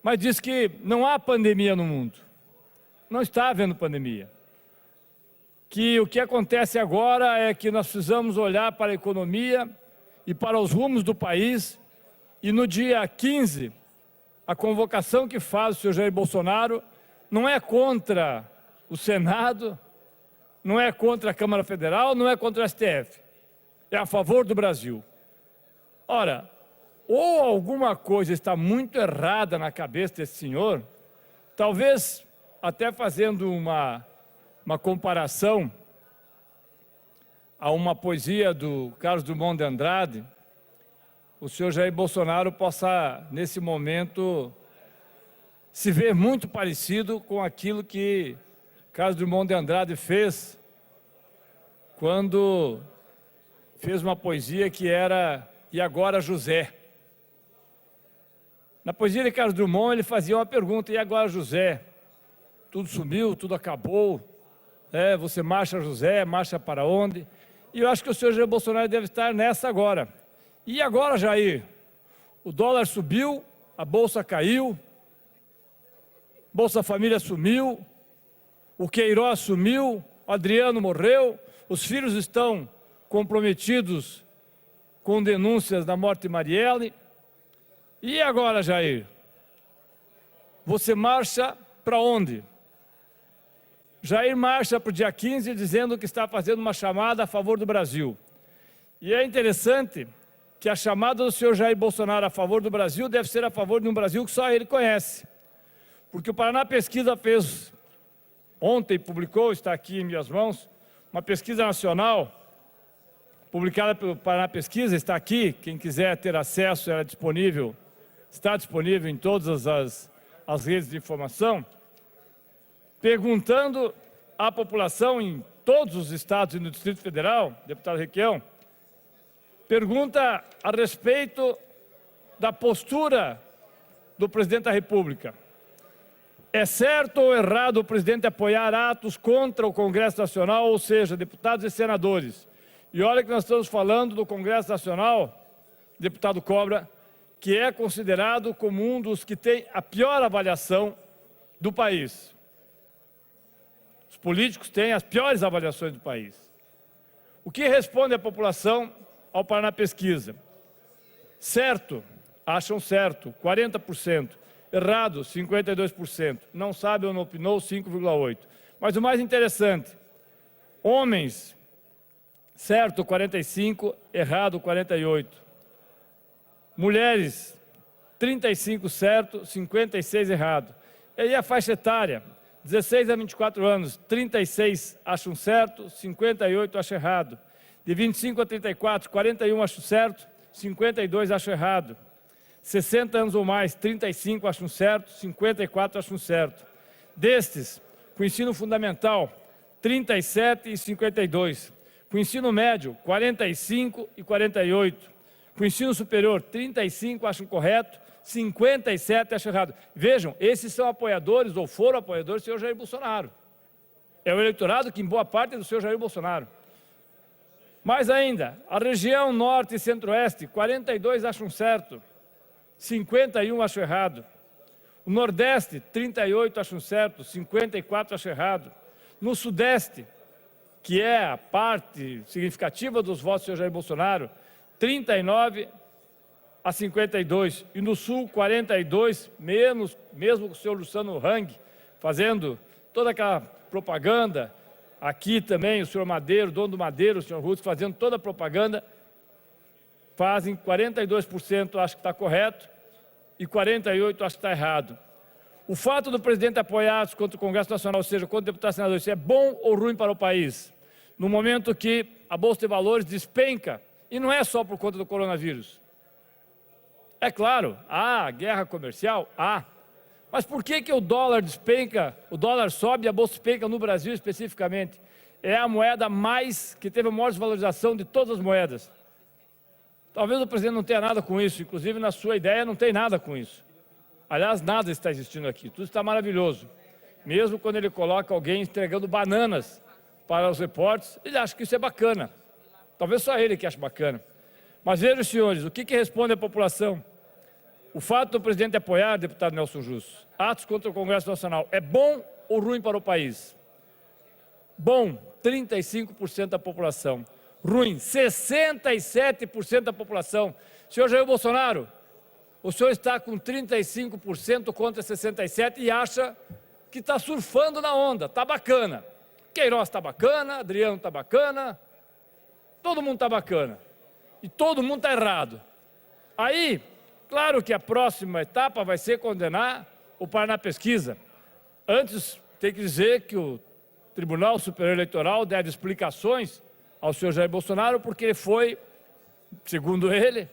Mas diz que não há pandemia no mundo, não está havendo pandemia. Que o que acontece agora é que nós precisamos olhar para a economia e para os rumos do país, e no dia 15, a convocação que faz o senhor Jair Bolsonaro não é contra o Senado, não é contra a Câmara Federal, não é contra o STF, é a favor do Brasil. Ora, ou alguma coisa está muito errada na cabeça desse senhor, talvez até fazendo uma comparação a uma poesia do Carlos Drummond de Andrade, o senhor Jair Bolsonaro possa, nesse momento, se ver muito parecido com aquilo que Carlos Drummond de Andrade fez quando fez uma poesia que era E Agora José. Na poesia de Carlos Drummond ele fazia uma pergunta: e agora José? Tudo sumiu, tudo acabou, você marcha José, marcha para onde? E eu acho que o senhor Jair Bolsonaro deve estar nessa agora. E agora, Jair? O dólar subiu, a bolsa caiu, Bolsa Família sumiu, o Queiroz sumiu, o Adriano morreu, os filhos estão comprometidos com denúncias da morte de Marielle. E agora, Jair? Você marcha para onde? Jair marcha para o dia 15 dizendo que está fazendo uma chamada a favor do Brasil. E é interessante que a chamada do senhor Jair Bolsonaro a favor do Brasil deve ser a favor de um Brasil que só ele conhece. Porque o Paraná Pesquisa fez, ontem publicou, está aqui em minhas mãos, uma pesquisa nacional, publicada pelo Paraná Pesquisa, está aqui, quem quiser ter acesso, ela é disponível, está disponível em todas as redes de informação, perguntando à população em todos os estados e no Distrito Federal, deputado Requião, pergunta a respeito da postura do presidente da República. É certo ou errado o presidente apoiar atos contra o Congresso Nacional, ou seja, deputados e senadores? E olha que nós estamos falando do Congresso Nacional, deputado Cobra, que é considerado como um dos que tem a pior avaliação do país. Os políticos têm as piores avaliações do país. O que responde a população ao Paraná Pesquisa? Certo, acham certo, 40%. Errado, 52%. Não sabe ou não opinou, 5,8%. Mas o mais interessante, homens, certo, 45%, errado, 48%. Mulheres, 35% certo, 56% errado. E aí a faixa etária, 16 a 24 anos, 36 acham certo, 58 acham errado. De 25 a 34, 41 acham certo, 52 acham errado. 60 anos ou mais, 35 acham certo, 54 acham certo. Destes, com ensino fundamental, 37 e 52. Com ensino médio, 45 e 48. Com ensino superior, 35 acham correto, 57 acham errado. Vejam, esses são apoiadores ou foram apoiadores do senhor Jair Bolsonaro. É o eleitorado que, em boa parte, é do senhor Jair Bolsonaro. Mais ainda, a região norte e centro-oeste, 42 acham certo, 51 acham errado. O nordeste, 38 acham certo, 54 acham errado. No sudeste, que é a parte significativa dos votos do senhor Jair Bolsonaro, 39 a 52. E no sul, 42, mesmo com o senhor Luciano Hang fazendo toda aquela propaganda. Aqui também o senhor Madeiro, dono do Madeiro, o senhor Ruth, fazendo toda a propaganda, fazem 42% acho que está correto e 48% acho que está errado. O fato do presidente apoiar atos contra o Congresso Nacional, ou seja, contra deputados e senadores, é bom ou ruim para o país? No momento que a Bolsa de Valores despenca, e não é só por conta do coronavírus. É claro, há guerra comercial, há. Mas por que o dólar despenca, o dólar sobe e a bolsa despenca no Brasil especificamente? É a moeda que teve a maior desvalorização de todas as moedas. Talvez o presidente não tenha nada com isso, inclusive na sua ideia não tem nada com isso. Aliás, nada está existindo aqui, tudo está maravilhoso. Mesmo quando ele coloca alguém entregando bananas para os repórteres, ele acha que isso é bacana. Talvez só ele que ache bacana. Mas vejam, senhores, o que responde a população? O fato do presidente apoiar, deputado Nelson Justo, atos contra o Congresso Nacional, é bom ou ruim para o país? Bom, 35% da população. Ruim, 67% da população. Senhor Jair Bolsonaro, o senhor está com 35% contra 67% e acha que está surfando na onda, está bacana. Queiroz está bacana, Adriano está bacana, todo mundo está bacana. E todo mundo está errado. Aí, claro que a próxima etapa vai ser condenar o Paraná Pesquisa. Antes, tem que dizer que o Tribunal Superior Eleitoral deve explicações ao senhor Jair Bolsonaro, porque ele foi, segundo ele,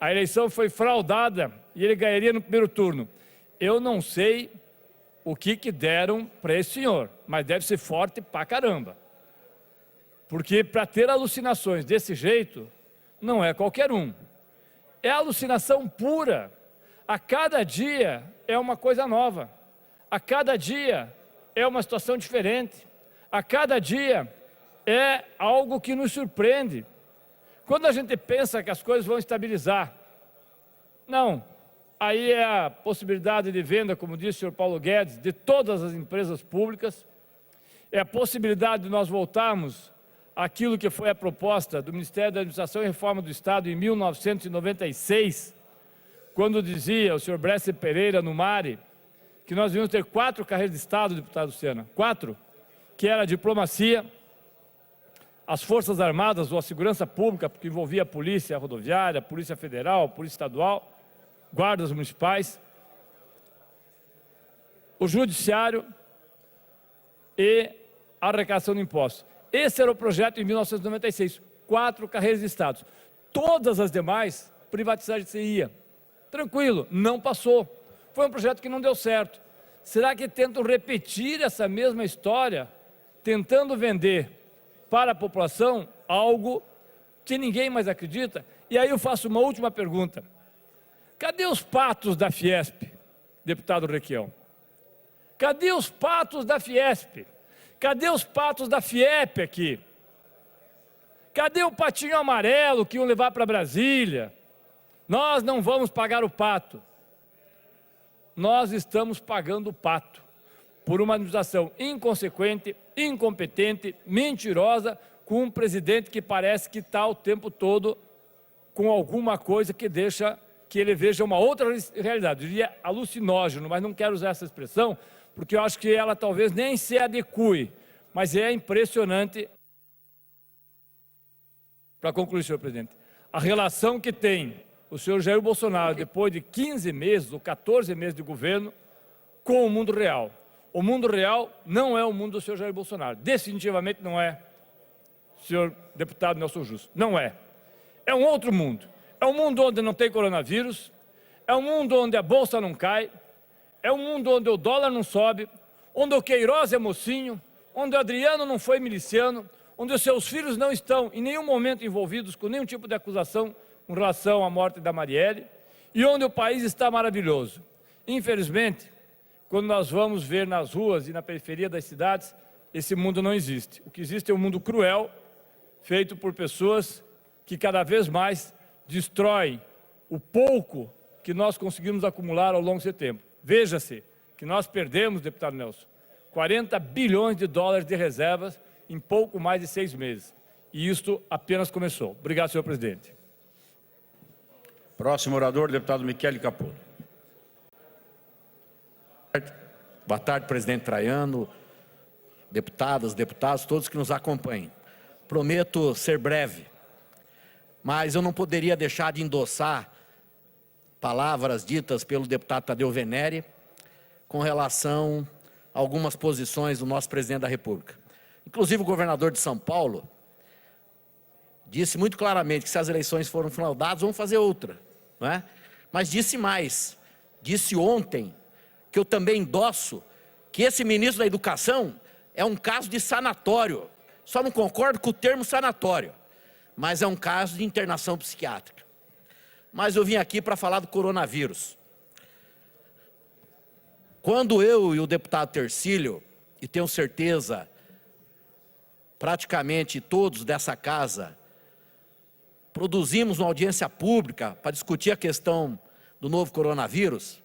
a eleição foi fraudada e ele ganharia no primeiro turno. Eu não sei o que deram para esse senhor, mas deve ser forte pra caramba. Porque para ter alucinações desse jeito, não é qualquer um. É alucinação pura. A cada dia é uma coisa nova. A cada dia é uma situação diferente. A cada dia é algo que nos surpreende. Quando a gente pensa que as coisas vão estabilizar, não. Aí é a possibilidade de venda, como disse o senhor Paulo Guedes, de todas as empresas públicas. É a possibilidade de nós voltarmos àquilo que foi a proposta do Ministério da Administração e Reforma do Estado em 1996, quando dizia o senhor Bresser Pereira no MARE, que nós devíamos ter 4 carreiras de Estado, deputado Lucena, 4, que era a diplomacia, as Forças Armadas ou a Segurança Pública, porque envolvia a Polícia Rodoviária, a Polícia Federal, a Polícia Estadual, guardas municipais, o Judiciário e a arrecadação de impostos. Esse era o projeto em 1996, 4 carreiras de estados. Todas as demais, privatizaria. Tranquilo, não passou. Foi um projeto que não deu certo. Será que tentam repetir essa mesma história, tentando vender para a população algo que ninguém mais acredita? E aí eu faço uma última pergunta. Cadê os patos da Fiesp, deputado Requião? Cadê os patos da Fiesp? Cadê os patos da FIEP aqui? Cadê o patinho amarelo que iam levar para Brasília? Nós não vamos pagar o pato. Nós estamos pagando o pato por uma administração inconsequente, incompetente, mentirosa, com um presidente que parece que está o tempo todo com alguma coisa que deixa que ele veja uma outra realidade. Eu diria alucinógeno, mas não quero usar essa expressão, porque eu acho que ela talvez nem se adeque, mas é impressionante. Para concluir, senhor presidente, a relação que tem o senhor Jair Bolsonaro, depois de 15 meses ou 14 meses de governo, com o mundo real. O mundo real não é o mundo do senhor Jair Bolsonaro. Definitivamente não é, senhor deputado Nelson Justo. Não é. É um outro mundo. É um mundo onde não tem coronavírus, é um mundo onde a bolsa não cai, é um mundo onde o dólar não sobe, onde o Queiroz é mocinho, onde o Adriano não foi miliciano, onde os seus filhos não estão em nenhum momento envolvidos com nenhum tipo de acusação com relação à morte da Marielle, e onde o país está maravilhoso. Infelizmente, quando nós vamos ver nas ruas e na periferia das cidades, esse mundo não existe. O que existe é um mundo cruel, feito por pessoas que cada vez mais destroem o pouco que nós conseguimos acumular ao longo desse tempo. Veja-se que nós perdemos, deputado Nelson, 40 bilhões de dólares de reservas em pouco mais de 6 meses. E isto apenas começou. Obrigado, senhor presidente. Próximo orador, deputado Michele Caputo. Boa tarde, presidente Traiano, deputadas, deputados, todos que nos acompanhem. Prometo ser breve, mas eu não poderia deixar de endossar palavras ditas pelo deputado Tadeu Venere com relação a algumas posições do nosso presidente da República. Inclusive o governador de São Paulo disse muito claramente que se as eleições foram fraudadas, vamos fazer outra, não é? Mas disse mais, disse ontem que eu também endosso que esse ministro da Educação é um caso de sanatório. Só não concordo com o termo sanatório, mas é um caso de internação psiquiátrica. Mas eu vim aqui para falar do coronavírus. Quando eu e o deputado Tercílio, e tenho certeza, praticamente todos dessa casa, produzimos uma audiência pública para discutir a questão do novo coronavírus,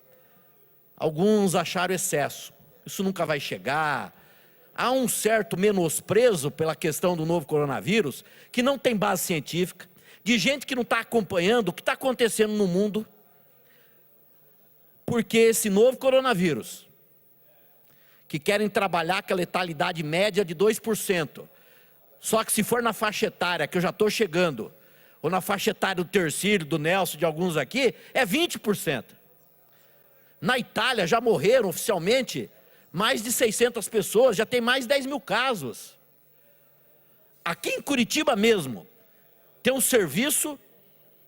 alguns acharam excesso. Isso nunca vai chegar. Há um certo menosprezo pela questão do novo coronavírus, que não tem base científica, de gente que não está acompanhando o que está acontecendo no mundo, porque esse novo coronavírus, que querem trabalhar com a letalidade média de 2%, só que se for na faixa etária, que eu já estou chegando, ou na faixa etária do Tercílio, do Nelson, de alguns aqui, é 20%. Na Itália já morreram oficialmente mais de 600 pessoas, já tem mais de 10 mil casos. Aqui em Curitiba mesmo, tem um serviço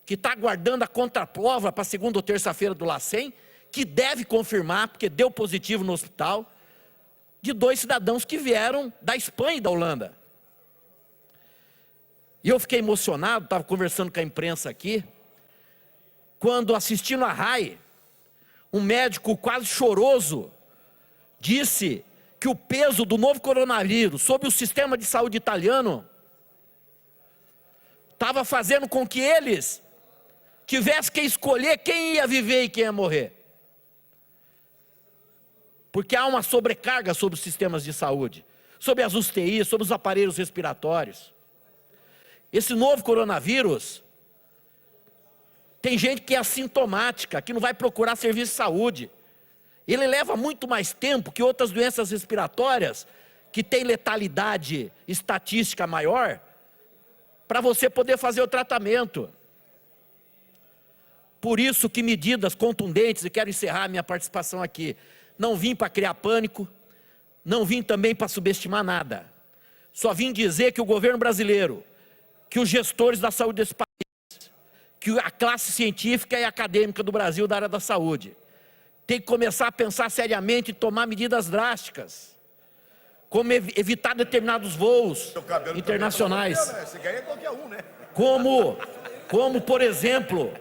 que está aguardando a contraprova para segunda ou terça-feira do LACEN, que deve confirmar, porque deu positivo no hospital, de 2 cidadãos que vieram da Espanha e da Holanda. E eu fiquei emocionado, estava conversando com a imprensa aqui, quando assistindo a RAI, um médico quase choroso disse que o peso do novo coronavírus sobre o sistema de saúde italiano estava fazendo com que eles tivessem que escolher quem ia viver e quem ia morrer. Porque há uma sobrecarga sobre os sistemas de saúde, sobre as UTIs, sobre os aparelhos respiratórios. Esse novo coronavírus, tem gente que é assintomática, que não vai procurar serviço de saúde. Ele leva muito mais tempo que outras doenças respiratórias, que têm letalidade estatística maior, para você poder fazer o tratamento. Por isso que medidas contundentes, e quero encerrar minha participação aqui, não vim para criar pânico, não vim também para subestimar nada. Só vim dizer que o governo brasileiro, que os gestores da saúde desse país, que a classe científica e acadêmica do Brasil da área da saúde, tem que começar a pensar seriamente e tomar medidas drásticas, como evitar determinados voos internacionais, como por exemplo,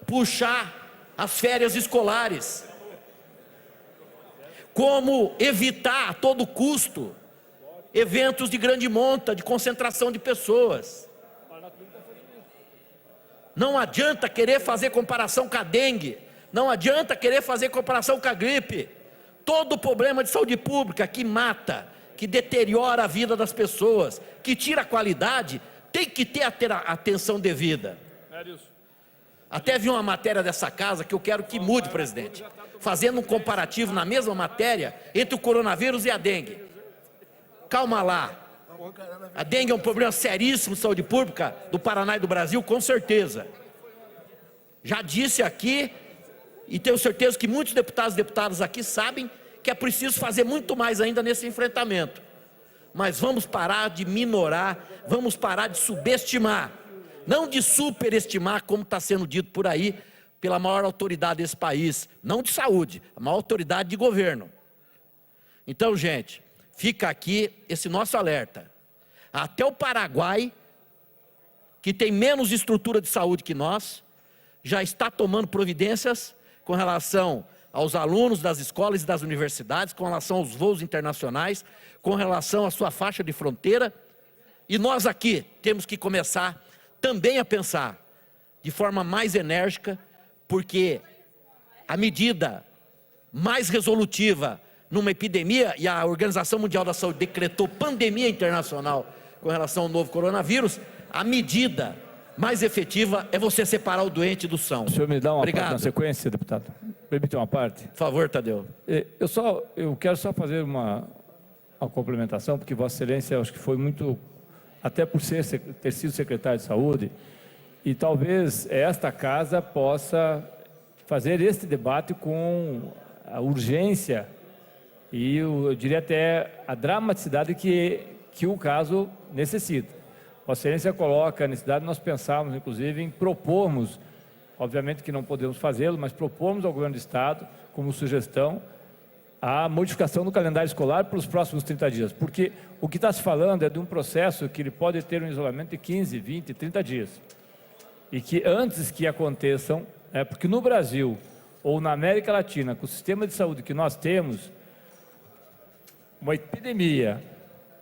puxar as férias escolares, como evitar a todo custo eventos de grande monta, de concentração de pessoas. Não adianta querer fazer comparação com a dengue, não adianta querer fazer comparação com a gripe. Todo problema de saúde pública que mata, que deteriora a vida das pessoas, que tira a qualidade, tem que ter a atenção devida. Até vi uma matéria dessa casa que eu quero que mude, presidente, fazendo um comparativo na mesma matéria entre o coronavírus e a dengue. Calma lá. A dengue é um problema seríssimo de saúde pública do Paraná e do Brasil, com certeza. Já disse aqui, e tenho certeza que muitos deputados e deputadas aqui sabem que é preciso fazer muito mais ainda nesse enfrentamento. Mas vamos parar de minorar, vamos parar de subestimar, não de superestimar, como está sendo dito por aí, pela maior autoridade desse país, não de saúde, a maior autoridade de governo. Então, gente, fica aqui esse nosso alerta. Até o Paraguai, que tem menos estrutura de saúde que nós, já está tomando providências com relação aos alunos das escolas e das universidades, com relação aos voos internacionais, com relação à sua faixa de fronteira. E nós aqui temos que começar também a pensar de forma mais enérgica, porque a medida mais resolutiva numa epidemia, e a Organização Mundial da Saúde decretou pandemia internacional com relação ao novo coronavírus, a medida mais efetiva é você separar o doente do são. O senhor me dá uma Obrigado. parte na sequência, deputado? Permite uma parte? Por favor, Tadeu. Eu quero só fazer uma complementação, porque Vossa Excelência, acho que foi muito, até por ter sido secretário de Saúde, e talvez esta casa possa fazer este debate com a urgência e eu diria até a dramaticidade que o caso necessita. Vossa Excelência coloca a necessidade, nós pensamos inclusive em propormos, obviamente que não podemos fazê-lo, mas propormos ao governo do Estado, como sugestão, a modificação do calendário escolar para os próximos 30 dias, porque o que está se falando é de um processo que ele pode ter um isolamento de 15, 20, 30 dias, e que antes que aconteçam, porque no Brasil ou na América Latina, com o sistema de saúde que nós temos, uma epidemia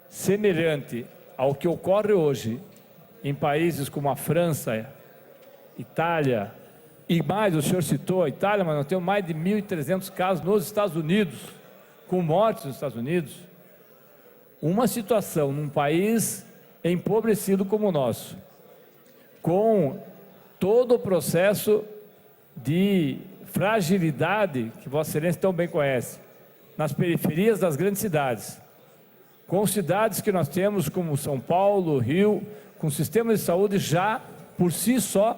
semelhante ao que ocorre hoje em países como a França, Itália, e mais, o senhor citou a Itália, mas nós temos mais de 1.300 casos nos Estados Unidos, com mortes nos Estados Unidos. Uma situação num país empobrecido como o nosso, com todo o processo de fragilidade que Vossa Excelência tão bem conhece, nas periferias das grandes cidades, com cidades que nós temos como São Paulo, Rio, com sistemas de saúde já por si só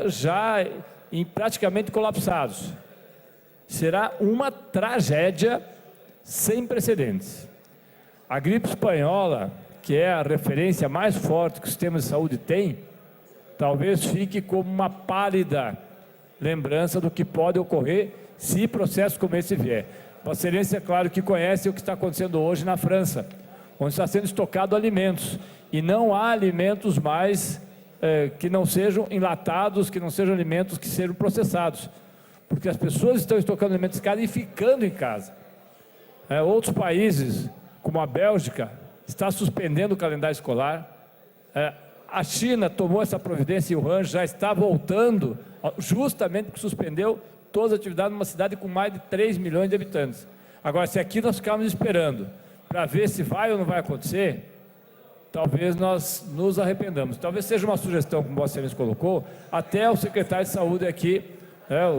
já praticamente colapsados. Será uma tragédia sem precedentes. A gripe espanhola, que é a referência mais forte que o sistema de saúde tem, talvez fique como uma pálida lembrança do que pode ocorrer se processo como esse vier. Vossa Excelência, claro que conhece o que está acontecendo hoje na França, onde está sendo estocado alimentos, e não há alimentos mais que não sejam enlatados, que não sejam alimentos que sejam processados, porque as pessoas estão estocando alimentos em casa e ficando em casa. Outros países, como a Bélgica, está suspendendo o calendário escolar. A China tomou essa providência e o Wuhan já está voltando, justamente porque suspendeu todas as atividades numa cidade com mais de 3 milhões de habitantes. Agora, se aqui nós ficarmos esperando para ver se vai ou não vai acontecer, talvez nós nos arrependamos. Talvez seja uma sugestão, como Vossa Excelência colocou, até o secretário de Saúde aqui,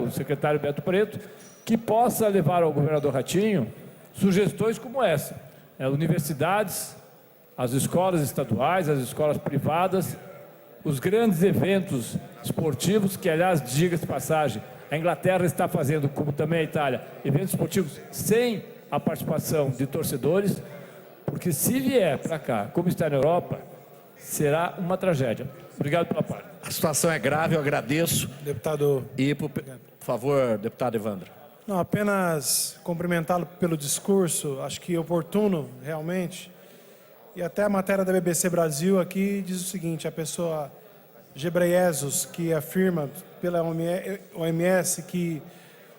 o secretário Beto Preto, que possa levar ao governador Ratinho sugestões como essa. Universidades as escolas estaduais, as escolas privadas, os grandes eventos esportivos, que, aliás, diga-se de passagem, a Inglaterra está fazendo, como também a Itália, eventos esportivos sem a participação de torcedores, porque se vier para cá, como está na Europa, será uma tragédia. Obrigado pela parte. A situação é grave, eu agradeço. Deputado. E, por favor, deputado Evandro. Não, apenas cumprimentá-lo pelo discurso, acho que oportuno, realmente. E até a matéria da BBC Brasil aqui diz o seguinte, a pessoa Ghebreyesus, que afirma pela OMS que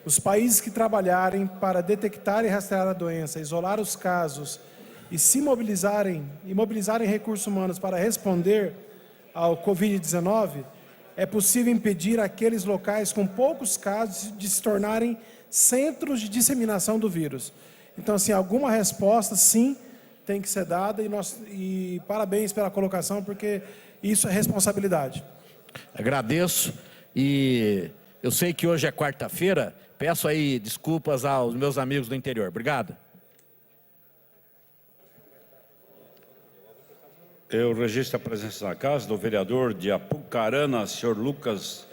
os países que trabalharem para detectar e rastrear a doença, isolar os casos e se mobilizarem recursos humanos para responder ao Covid-19, é possível impedir aqueles locais com poucos casos de se tornarem centros de disseminação do vírus. Então, assim, alguma resposta, sim, tem que ser dada e parabéns pela colocação, porque isso é responsabilidade. Agradeço e eu sei que hoje é quarta-feira, peço aí desculpas aos meus amigos do interior. Obrigado. Eu registro a presença na casa do vereador de Apucarana, senhor Lucas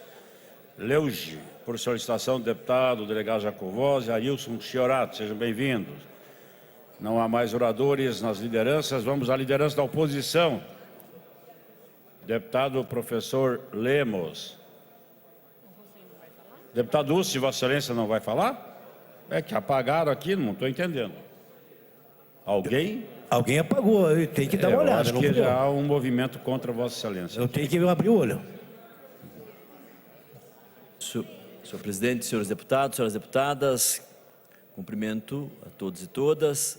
Leuge, por solicitação do deputado, delegado Jacovós e Ailson Chiorato. Sejam bem-vindos. Não há mais oradores nas lideranças. Vamos à liderança da oposição. Deputado professor Lemos. Deputado Ussi, Vossa Excelência não vai falar? É que apagaram aqui, não estou entendendo. Alguém? Alguém apagou, eu tenho que dar uma olhada. Acho que já há um movimento contra Vossa Excelência. Eu tenho que abrir o olho. Senhor presidente, senhores deputados, senhoras deputadas, cumprimento a todos e todas,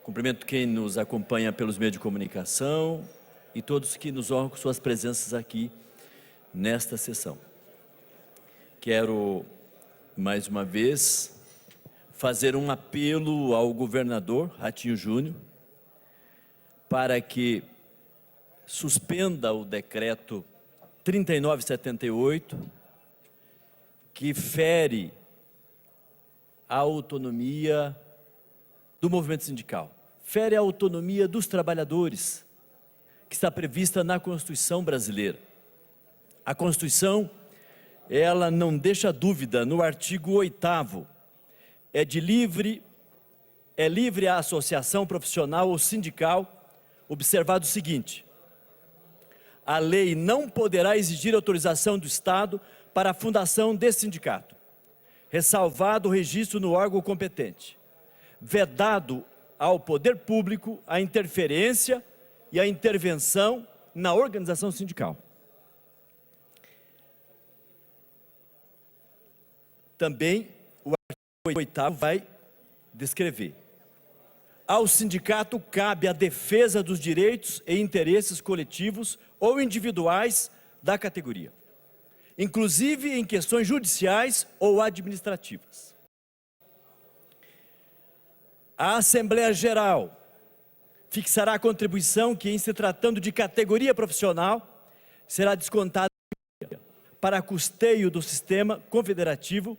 cumprimento quem nos acompanha pelos meios de comunicação e todos que nos honram com suas presenças aqui nesta sessão. Quero, mais uma vez, fazer um apelo ao governador Ratinho Júnior para que suspenda o decreto 3978, que fere a autonomia do movimento sindical, fere a autonomia dos trabalhadores, que está prevista na Constituição brasileira. A Constituição, ela não deixa dúvida, no artigo 8º, é livre a associação profissional ou sindical, observado o seguinte: a lei não poderá exigir autorização do Estado para a fundação desse sindicato, ressalvado o registro no órgão competente, vedado ao poder público a interferência e a intervenção na organização sindical. Também o artigo 8º vai descrever: ao sindicato cabe a defesa dos direitos e interesses coletivos ou individuais da categoria, inclusive em questões judiciais ou administrativas. A Assembleia Geral fixará a contribuição que, em se tratando de categoria profissional, será descontada para custeio do sistema confederativo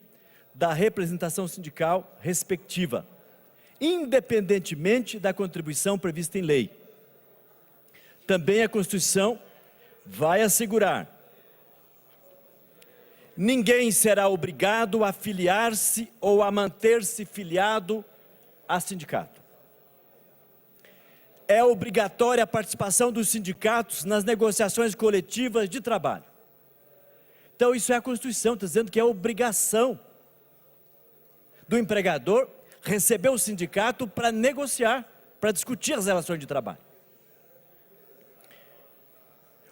da representação sindical respectiva, independentemente da contribuição prevista em lei. Também a Constituição vai assegurar: ninguém será obrigado a filiar-se ou a manter-se filiado a sindicato. É obrigatória a participação dos sindicatos nas negociações coletivas de trabalho. Então, isso é a Constituição, está dizendo que é obrigação do empregador receber o sindicato para negociar, para discutir as relações de trabalho.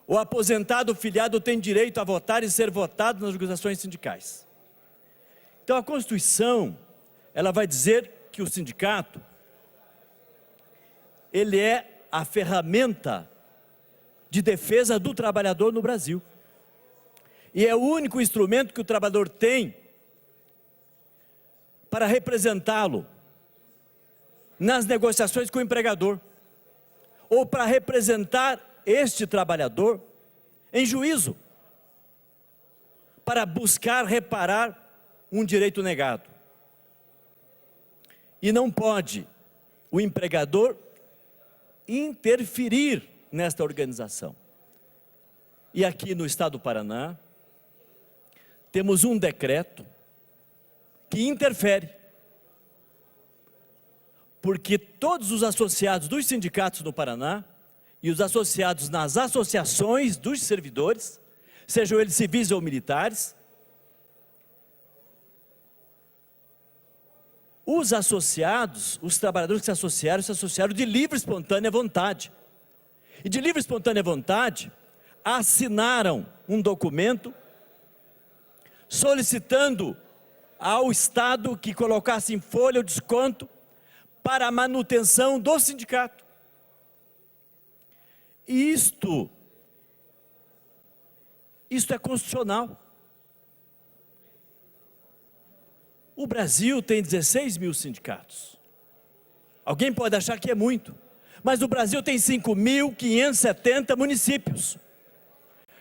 O aposentado filiado tem direito a votar e ser votado nas organizações sindicais. Então, a Constituição, ela vai dizer que o sindicato, ele é a ferramenta de defesa do trabalhador no Brasil. E é o único instrumento que o trabalhador tem para representá-lo nas negociações com o empregador, ou para representar este trabalhador em juízo, para buscar reparar um direito negado. E não pode o empregador interferir nesta organização. E aqui no estado do Paraná, temos um decreto que interfere, porque todos os associados dos sindicatos no Paraná e os associados nas associações dos servidores, sejam eles civis ou militares, os associados, os trabalhadores que se associaram de livre e espontânea vontade. E de livre e espontânea vontade, assinaram um documento solicitando ao Estado que colocasse em folha o desconto para a manutenção do sindicato. E isto é constitucional. O Brasil tem 16 mil sindicatos. Alguém pode achar que é muito, mas o Brasil tem 5.570 municípios.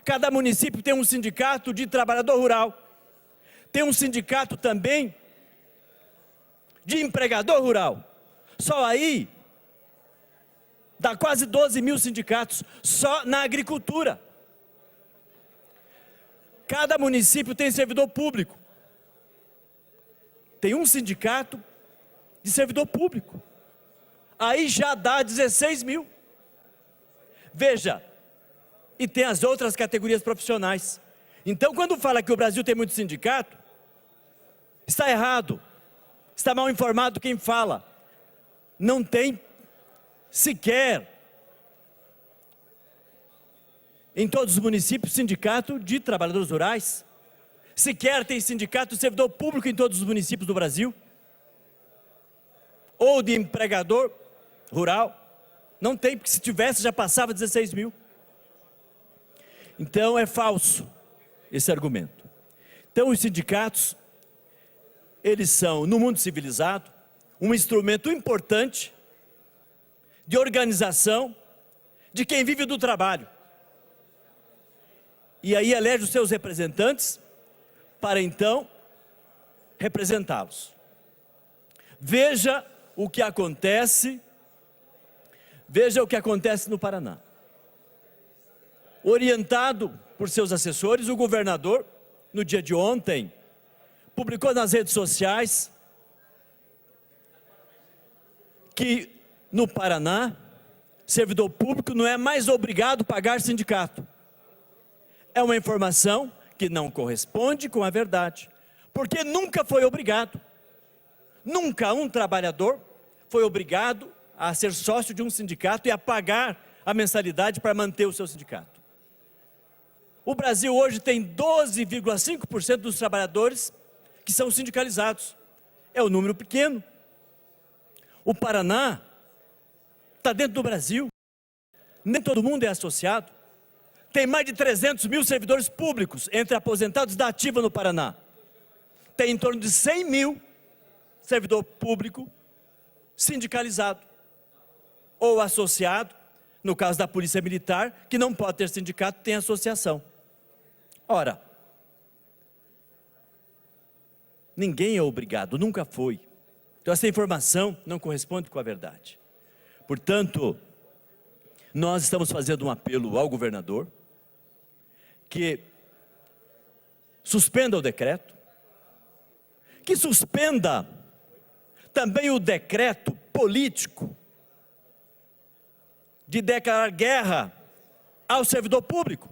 Cada município tem um sindicato de trabalhador rural. Tem um sindicato também de empregador rural. Só aí dá quase 12 mil sindicatos, só na agricultura. Cada município tem servidor público. Tem um sindicato de servidor público. Aí já dá 16 mil. Veja, e tem as outras categorias profissionais. Então, quando fala que o Brasil tem muito sindicato, está errado, está mal informado quem fala. Não tem sequer em todos os municípios sindicato de trabalhadores rurais. Sequer tem sindicato de servidor público em todos os municípios do Brasil. Ou de empregador rural. Não tem, porque se tivesse já passava 16 mil. Então é falso esse argumento. Então os sindicatos, eles são, no mundo civilizado, um instrumento importante de organização de quem vive do trabalho. E aí elege os seus representantes para então representá-los. Veja o que acontece no Paraná. Orientado por seus assessores, o governador, no dia de ontem, publicou nas redes sociais que no Paraná, servidor público não é mais obrigado a pagar sindicato. É uma informação que não corresponde com a verdade, porque nunca foi obrigado. Nunca um trabalhador foi obrigado a ser sócio de um sindicato e a pagar a mensalidade para manter o seu sindicato. O Brasil hoje tem 12,5% dos trabalhadores que são sindicalizados. É um número pequeno. O Paraná está dentro do Brasil. Nem todo mundo é associado. Tem mais de 300 mil servidores públicos entre aposentados da ativa no Paraná. Tem em torno de 100 mil servidor público sindicalizado ou associado, no caso da Polícia Militar, que não pode ter sindicato, tem associação. Ora, ninguém é obrigado, nunca foi. Então essa informação não corresponde com a verdade. Portanto, nós estamos fazendo um apelo ao governador que suspenda o decreto, que suspenda também o decreto político de declarar guerra ao servidor público.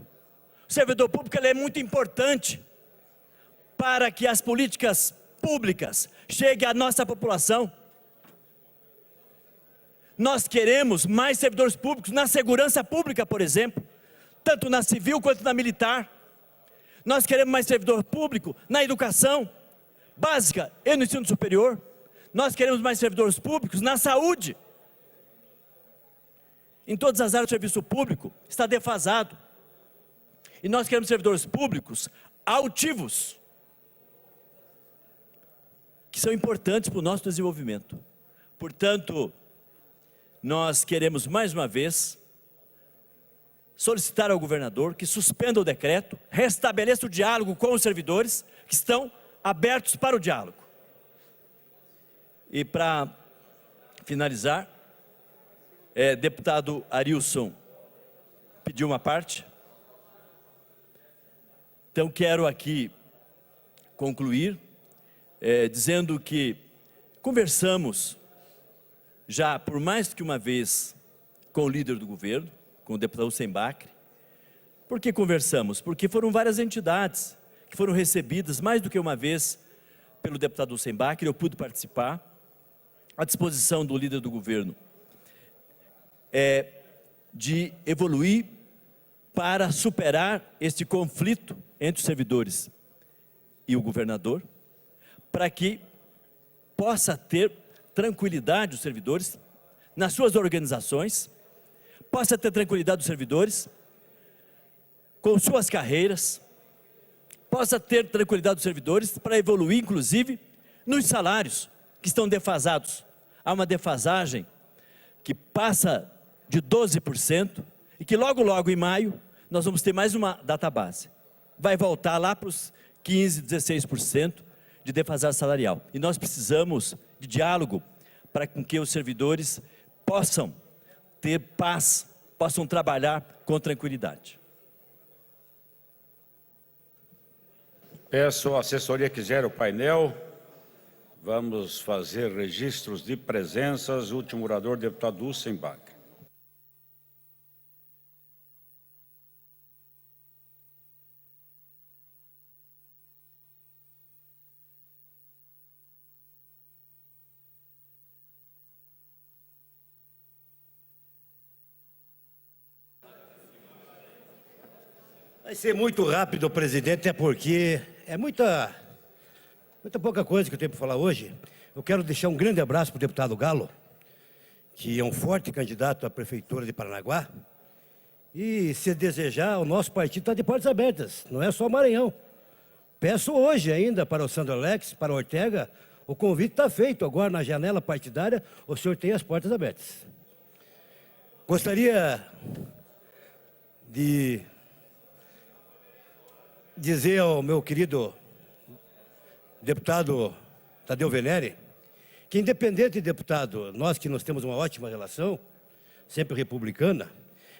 O servidor público ele é muito importante para que as políticas públicas cheguem à nossa população. Nós queremos mais servidores públicos na segurança pública, por exemplo, tanto na civil quanto na militar. Nós queremos mais servidor público na educação básica e no ensino superior. Nós queremos mais servidores públicos na saúde. Em todas as áreas do serviço público está defasado. E nós queremos servidores públicos altivos, que são importantes para o nosso desenvolvimento. Portanto, nós queremos mais uma vez solicitar ao governador que suspenda o decreto, restabeleça o diálogo com os servidores que estão abertos para o diálogo. E para finalizar, Deputado Arilson pediu uma parte. Então, quero aqui concluir dizendo que conversamos já por mais do que uma vez com o líder do governo, com o deputado Sembacre. Por que conversamos? Porque foram várias entidades que foram recebidas mais do que uma vez pelo deputado Sembacre, eu pude participar. À disposição do líder do governo de evoluir para superar este conflito entre os servidores e o governador, para que possa ter tranquilidade os servidores nas suas organizações, possa ter tranquilidade dos servidores com suas carreiras, possa ter tranquilidade dos servidores para evoluir, inclusive, nos salários que estão defasados. Há uma defasagem que passa de 12% e que logo, logo em maio, nós vamos ter mais uma database. Vai voltar lá para os 15%, 16% de defasagem salarial. E nós precisamos de diálogo para que os servidores possam ter paz, possam trabalhar com tranquilidade. Peço à assessoria que gere o painel. Vamos fazer registros de presenças. O último orador, deputado Ussenbach. Vai ser muito rápido, presidente, é porque é muita pouca coisa que eu tenho para falar hoje. Eu quero deixar um grande abraço para o deputado Galo, que é um forte candidato à prefeitura de Paranaguá. E, se desejar, o nosso partido está de portas abertas, não é só Maranhão. Peço hoje ainda para o Sandro Alex, para o Ortega, o convite está feito. Agora, na janela partidária, o senhor tem as portas abertas. Gostaria de dizer ao meu querido deputado Tadeu Venere, que independente de deputado, nós temos uma ótima relação, sempre republicana,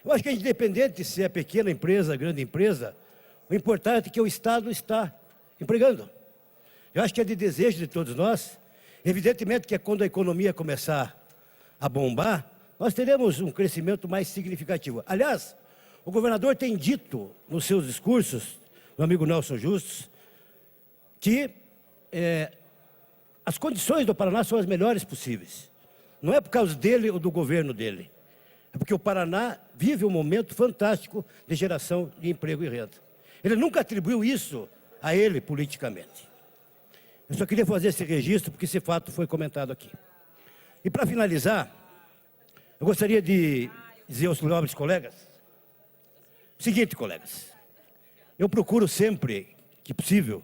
eu acho que independente se é pequena empresa, grande empresa, o importante é que o Estado está empregando. Eu acho que é de desejo de todos nós, evidentemente que é quando a economia começar a bombar, nós teremos um crescimento mais significativo. Aliás, o governador tem dito nos seus discursos, meu amigo Nelson Justus, que as condições do Paraná são as melhores possíveis. Não é por causa dele ou do governo dele. É porque o Paraná vive um momento fantástico de geração de emprego e renda. Ele nunca atribuiu isso a ele politicamente. Eu só queria fazer esse registro porque esse fato foi comentado aqui. E para finalizar, eu gostaria de dizer aos nobres colegas o seguinte, colegas. Eu procuro sempre que possível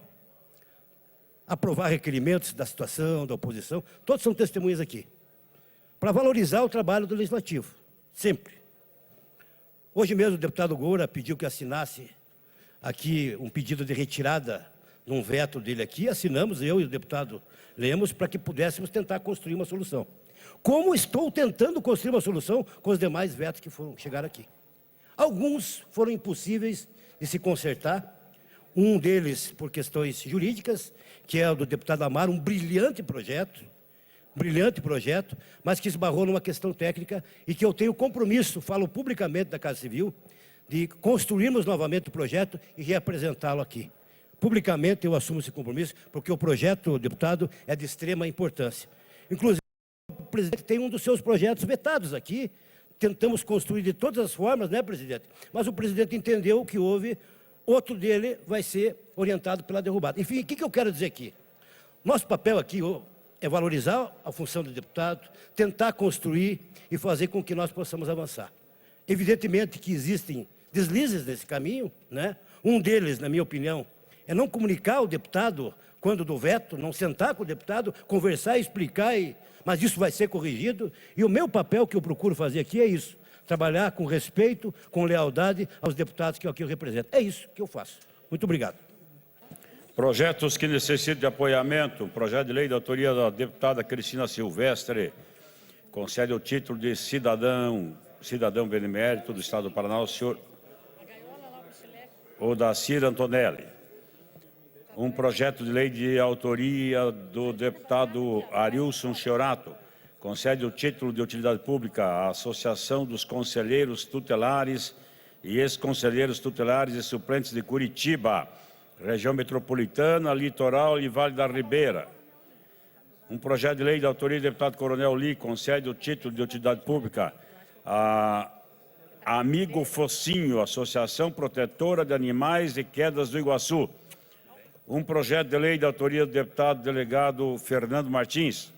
aprovar requerimentos da situação, da oposição, todos são testemunhas aqui, para valorizar o trabalho do Legislativo, sempre. Hoje mesmo o deputado Goura pediu que assinasse aqui um pedido de retirada de um veto dele aqui, assinamos, eu e o deputado Lemos, para que pudéssemos tentar construir uma solução. Como estou tentando construir uma solução com os demais vetos que chegaram aqui. Alguns foram impossíveis de se consertar, um deles por questões jurídicas, que é o do deputado Amaro, um brilhante projeto, mas que esbarrou numa questão técnica e que eu tenho compromisso, falo publicamente da Casa Civil, de construirmos novamente o projeto e reapresentá-lo aqui. Publicamente eu assumo esse compromisso, porque o projeto, deputado, é de extrema importância. Inclusive, o presidente tem um dos seus projetos vetados aqui, tentamos construir de todas as formas, né, presidente? Mas o presidente entendeu que houve, outro dele vai ser orientado pela derrubada. Enfim, o que eu quero dizer aqui? Nosso papel aqui é valorizar a função do deputado, tentar construir e fazer com que nós possamos avançar. Evidentemente que existem deslizes nesse caminho, né? Um deles, na minha opinião, é não comunicar ao deputado quando do veto, não sentar com o deputado, conversar, explicar, mas isso vai ser corrigido. E o meu papel que eu procuro fazer aqui é isso, trabalhar com respeito, com lealdade aos deputados que aqui eu represento. É isso que eu faço. Muito obrigado. Projetos que necessitam de apoiamento. Projeto de lei da autoria da deputada Cristina Silvestre. concede o título de cidadão benemérito do Estado do Paraná ao senhor Odacir Antonelli. Um projeto de lei de autoria do deputado Arilson Chiorato concede o título de utilidade pública à Associação dos Conselheiros Tutelares e Ex-Conselheiros Tutelares e Suplentes de Curitiba, região metropolitana, litoral e Vale da Ribeira. Um projeto de lei de autoria do deputado Coronel Lee concede o título de utilidade pública a Amigo Focinho, Associação Protetora de Animais e Quedas do Iguaçu. Um projeto de lei de autoria do deputado delegado Fernando Martins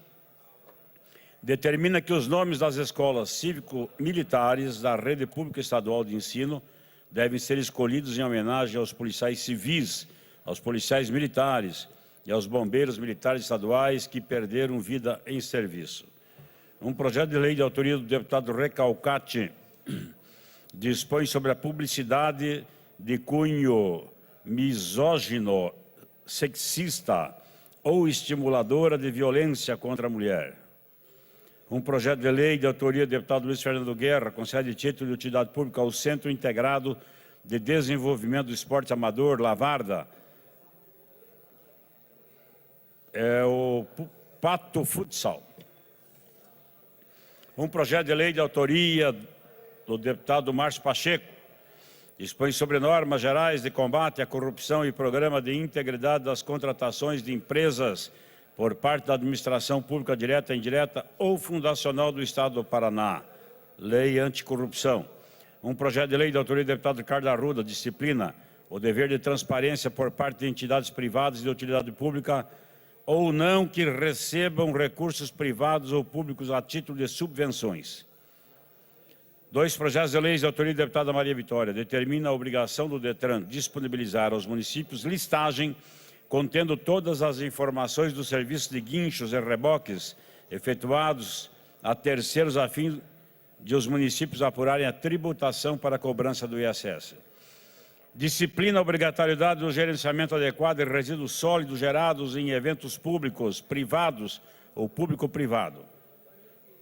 determina que os nomes das escolas cívico-militares da rede pública estadual de ensino devem ser escolhidos em homenagem aos policiais civis, aos policiais militares e aos bombeiros militares estaduais que perderam vida em serviço. Um projeto de lei de autoria do deputado Recalcati dispõe sobre a publicidade de cunho misógino, sexista ou estimuladora de violência contra a mulher. Um projeto de lei de autoria do deputado Luiz Fernando Guerra concede título de utilidade pública ao Centro Integrado de Desenvolvimento do Esporte Amador, Lavarda. É o Pato Futsal. Um projeto de lei de autoria do deputado Márcio Pacheco dispõe sobre normas gerais de combate à corrupção e programa de integridade das contratações de empresas por parte da administração pública direta, indireta ou fundacional do Estado do Paraná. Lei anticorrupção. Um projeto de lei de autoria do deputado Ricardo Arruda disciplina o dever de transparência por parte de entidades privadas de utilidade pública ou não que recebam recursos privados ou públicos a título de subvenções. Dois projetos de lei de autoria da deputada Maria Vitória determina a obrigação do DETRAN disponibilizar aos municípios listagem contendo todas as informações do serviço de guinchos e reboques efetuados a terceiros a fim de os municípios apurarem a tributação para a cobrança do ISS. Disciplina a obrigatoriedade do gerenciamento adequado de resíduos sólidos gerados em eventos públicos, privados ou público-privado.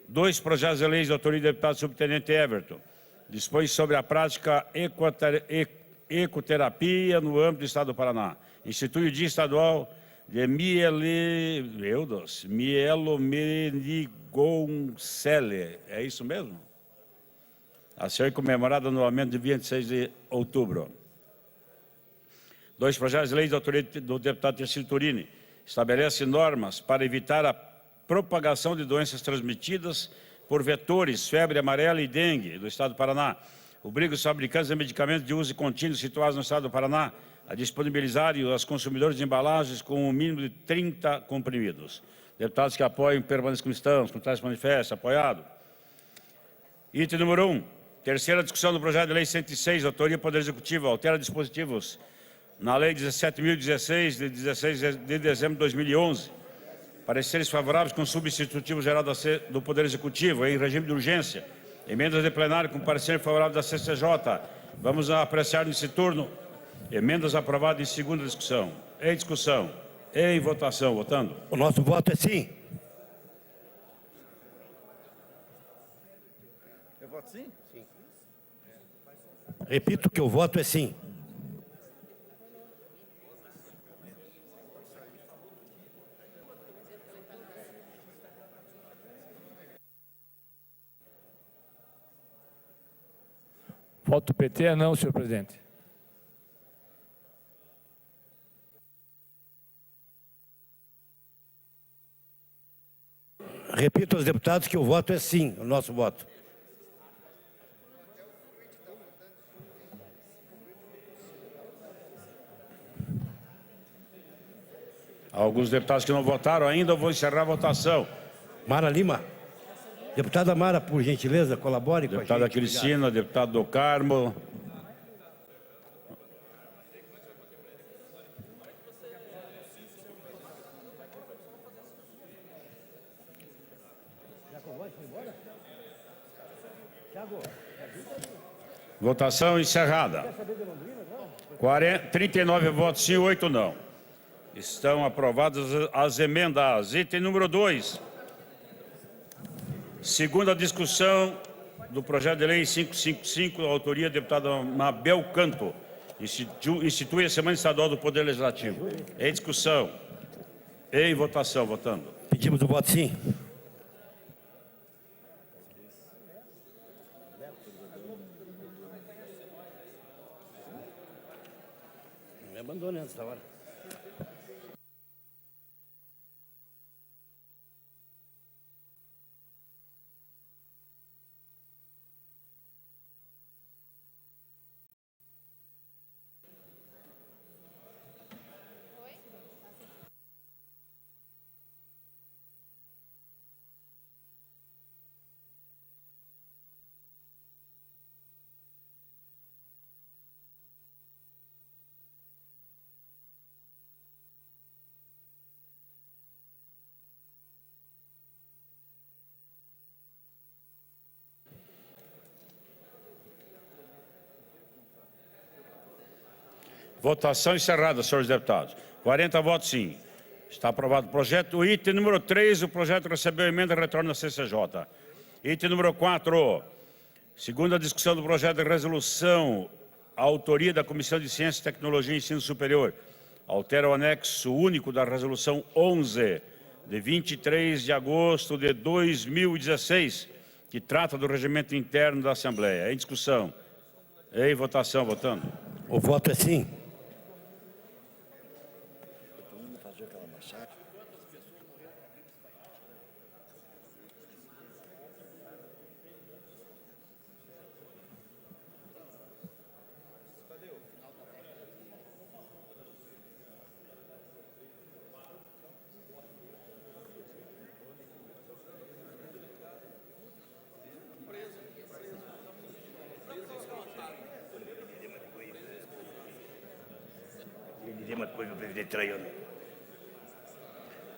Dois projetos de lei de autoria do deputado subtenente Everton dispõe sobre a prática ecoterapia no âmbito do Estado do Paraná. Institui o Dia Estadual de mielomeningocele. É isso mesmo? A ser comemorado anualmente de 26 de outubro. Dois projetos de lei de autoria do deputado Tercílio Turini estabelece normas para evitar a propagação de doenças transmitidas por vetores, febre amarela e dengue do Estado do Paraná. Obriga os fabricantes de medicamentos de uso contínuo situados no Estado do Paraná a disponibilizarem aos consumidores de embalagens com um mínimo de 30 comprimidos. Deputados que apoiam, permaneçam como estamos, contrários manifestam, apoiado. Item número 1. Terceira discussão do projeto de lei 106, autoria do Poder Executivo, altera dispositivos na Lei 17.016, de 16 de dezembro de 2011. Pareceres favoráveis com substitutivo geral do Poder Executivo em regime de urgência. Emendas de plenário com parecer favorável da CCJ. Vamos apreciar nesse turno emendas aprovadas em segunda discussão. Em discussão. Em votação. Votando. O nosso voto é sim. Eu voto sim? Sim. Repito que o voto é sim. Voto PT é não, senhor presidente. Repito aos deputados que o voto é sim, o nosso voto. Alguns deputados que não votaram ainda, eu vou encerrar a votação. Mara Lima. Deputada Mara, por gentileza, colabore com a gente. Deputada Cristina, deputado do Carmo. Votação encerrada. 39 votos sim, 8 não. Estão aprovadas as emendas. Item número 2. Segunda discussão do projeto de lei 555, autoria do deputado Mabel Canto. Institui a Semana Estadual do Poder Legislativo. Em discussão. Em votação. Votando. Pedimos o voto sim. Não me abandone antes da hora. Votação encerrada, senhores deputados. 40 votos sim. Está aprovado o projeto. O item número 3, o projeto recebeu emenda e retorna à CCJ. Item número 4, segunda discussão do projeto de resolução, a autoria da Comissão de Ciência, Tecnologia e Ensino Superior. Altera o anexo único da resolução 11, de 23 de agosto de 2016, que trata do regimento interno da Assembleia. Em discussão. Em votação. Votando. O voto é sim.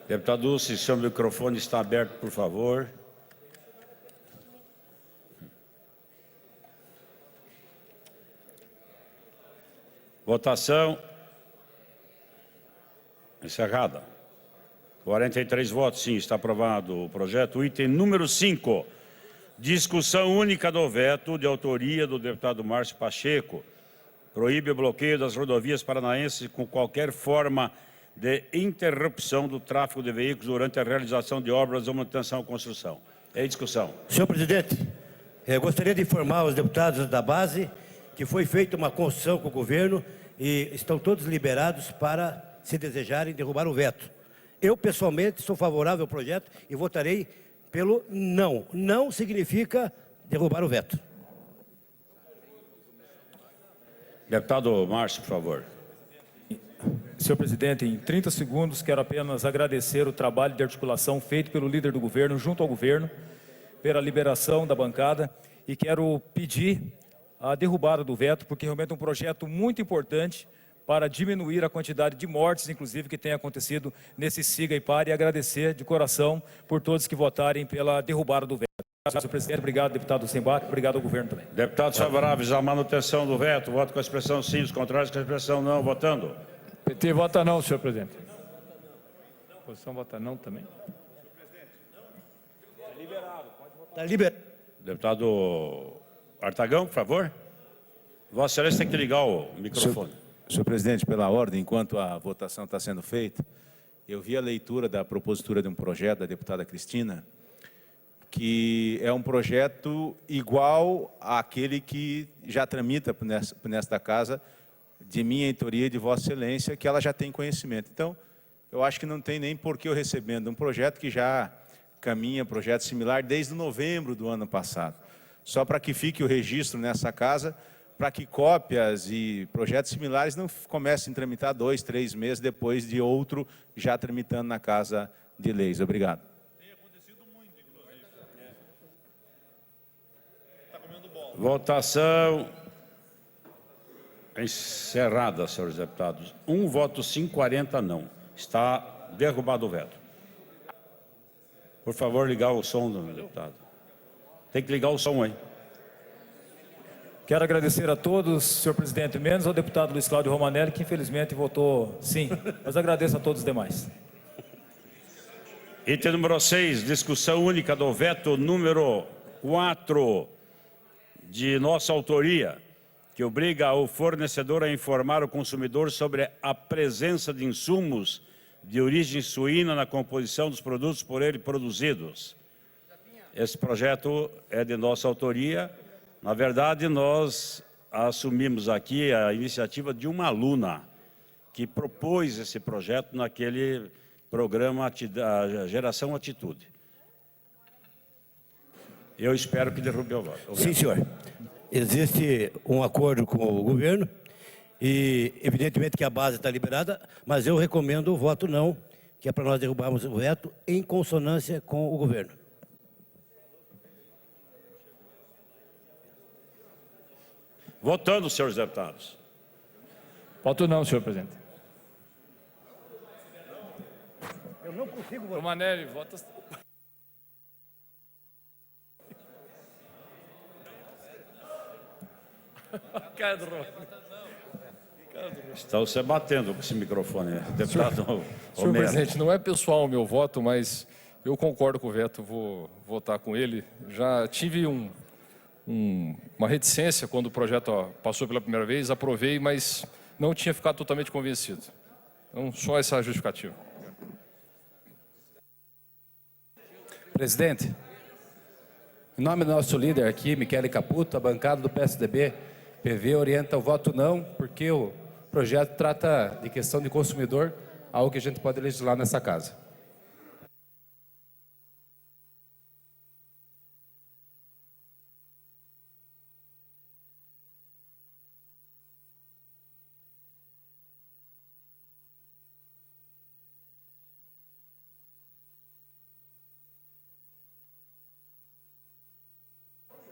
Deputado Dulce, seu microfone está aberto, por favor. Votação encerrada. 43 votos, sim, está aprovado o projeto. Item número 5, discussão única do veto de autoria do deputado Márcio Pacheco. Proíbe o bloqueio das rodovias paranaenses com qualquer forma de interrupção do tráfego de veículos durante a realização de obras ou manutenção ou construção. Em discussão. Senhor presidente, gostaria de informar os deputados da base que foi feita uma construção com o governo e estão todos liberados para, se desejarem, derrubar o veto. Eu, pessoalmente, sou favorável ao projeto e votarei pelo não. Não significa derrubar o veto. Deputado Márcio, por favor. Senhor presidente, em 30 segundos, quero apenas agradecer o trabalho de articulação feito pelo líder do governo, junto ao governo, pela liberação da bancada, e quero pedir a derrubada do veto, porque realmente é um projeto muito importante para diminuir a quantidade de mortes, inclusive, que tem acontecido nesse siga e pare, e agradecer de coração por todos que votarem pela derrubada do veto. Obrigado, senhor presidente. Obrigado, deputado Sembach. Obrigado ao governo também. Deputados favoráveis à manutenção do veto, voto com a expressão sim, os contrários com a expressão não, votando. PT vota não, senhor presidente. A oposição vota não também. Está liberado. Deputado Artagão, por favor. Vossa Excelência tem que ligar o microfone. Senhor presidente, pela ordem, enquanto a votação está sendo feita, eu vi a leitura da propositura de um projeto da deputada Cristina, que é um projeto igual àquele que já tramita nesta casa, de minha autoria e de Vossa Excelência, que ela já tem conhecimento. Então, eu acho que não tem nem por que eu recebendo um projeto que já caminha, projeto similar, desde novembro do ano passado. Só para que fique o registro nessa casa, para que cópias e projetos similares não comecem a tramitar 2, 3 meses depois de outro já tramitando na Casa de Leis. Obrigado. Votação encerrada, senhores deputados. 1 voto sim, 40 não. Está derrubado o veto. Por favor, ligar o som do deputado. Tem que ligar o som, hein? Quero agradecer a todos, senhor presidente, menos ao deputado Luiz Cláudio Romanelli, que infelizmente votou sim, mas agradeço a todos os demais. Item número 6, discussão única do veto número 4 de nossa autoria, que obriga o fornecedor a informar o consumidor sobre a presença de insumos de origem suína na composição dos produtos por ele produzidos. Esse projeto é de nossa autoria. Na verdade, nós assumimos aqui a iniciativa de uma aluna que propôs esse projeto naquele programa Geração Atitude. Eu espero que derrube o voto. Sim, senhor. Existe um acordo com o governo e, evidentemente, que a base está liberada, mas eu recomendo o voto não, que é para nós derrubarmos o veto em consonância com o governo. Votando, senhores deputados. Voto não, senhor presidente. Eu não consigo votar. Romanelli, vota... Estão se batendo com esse microfone, deputado Senhor presidente, não é pessoal o meu voto, mas eu concordo com o veto, vou votar com ele. Já tive uma reticência quando o projeto passou pela primeira vez, aprovei, mas não tinha ficado totalmente convencido. Então, só essa justificativa. Presidente, em nome do nosso líder aqui, Michele Caputo, a bancada do PSDB, PV orienta o voto não, porque o projeto trata de questão de consumidor, algo que a gente pode legislar nessa casa.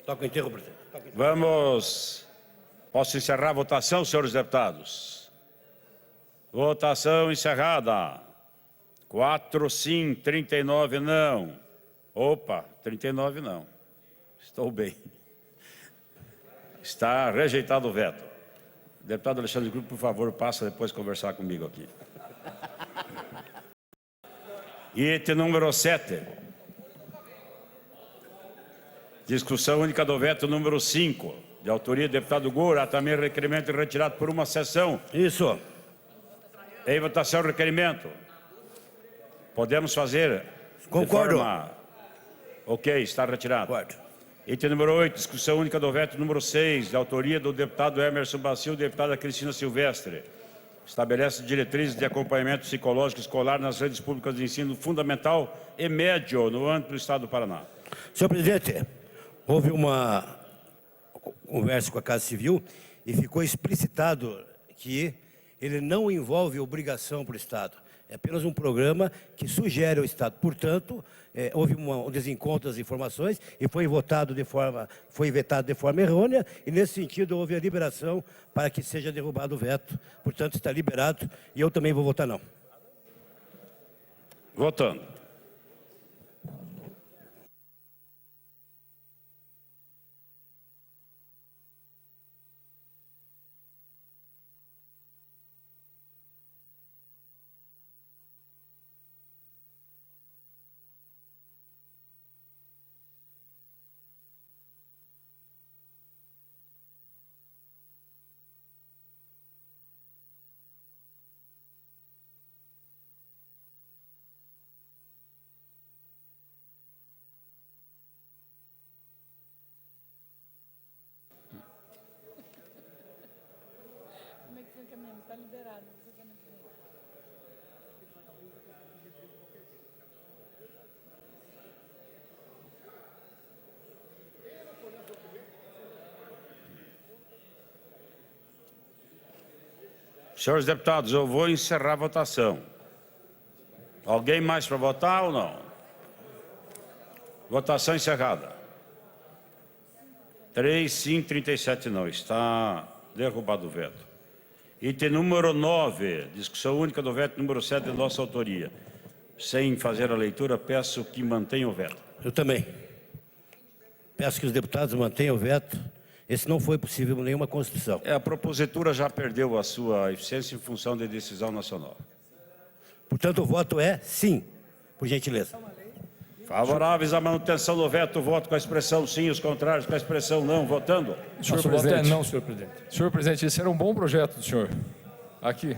Toca o enterro, presidente. Vamos. Posso encerrar a votação, senhores deputados? Votação encerrada. 4 sim, 39 não. Opa, 39 não. Estou bem. Está rejeitado o veto. Deputado Alexandre Grupo, por favor, passa depois conversar comigo aqui. Item número 7. Discussão única do veto número 5, de autoria do deputado Goura, há também requerimento retirado por uma sessão. Isso. Em votação, requerimento. Podemos fazer? Concordo. De forma... Ok, está retirado. Concordo. Item número 8, discussão única do veto número 6, de autoria do deputado Emerson Bacil e deputada Cristina Silvestre. Estabelece diretrizes de acompanhamento psicológico escolar nas redes públicas de ensino fundamental e médio no âmbito do Estado do Paraná. Senhor presidente, houve uma conversa com a Casa Civil e ficou explicitado que ele não envolve obrigação para o Estado. É apenas um programa que sugere ao Estado. Portanto, houve um desencontro das informações e foi vetado de forma errônea e, nesse sentido, houve a liberação para que seja derrubado o veto. Portanto, está liberado e eu também vou votar não. Votando. Está liberado. Senhores deputados, eu vou encerrar a votação. Alguém mais para votar ou não? Votação encerrada. 3 sim, 37 não. Está derrubado o veto. Item número 9, discussão única do veto número 7 de nossa autoria. Sem fazer a leitura, peço que mantenha o veto. Eu também. Peço que os deputados mantenham o veto. Esse não foi possível nenhuma Constituição. A propositura já perdeu a sua eficiência em função da decisão nacional. Portanto, o voto é sim. por gentileza. Favoráveis à manutenção do veto, voto com a expressão sim, os contrários com a expressão não, votando. Senhor Nosso voto é presidente. não, senhor presidente. Senhor presidente, esse era um bom projeto do senhor. Aqui.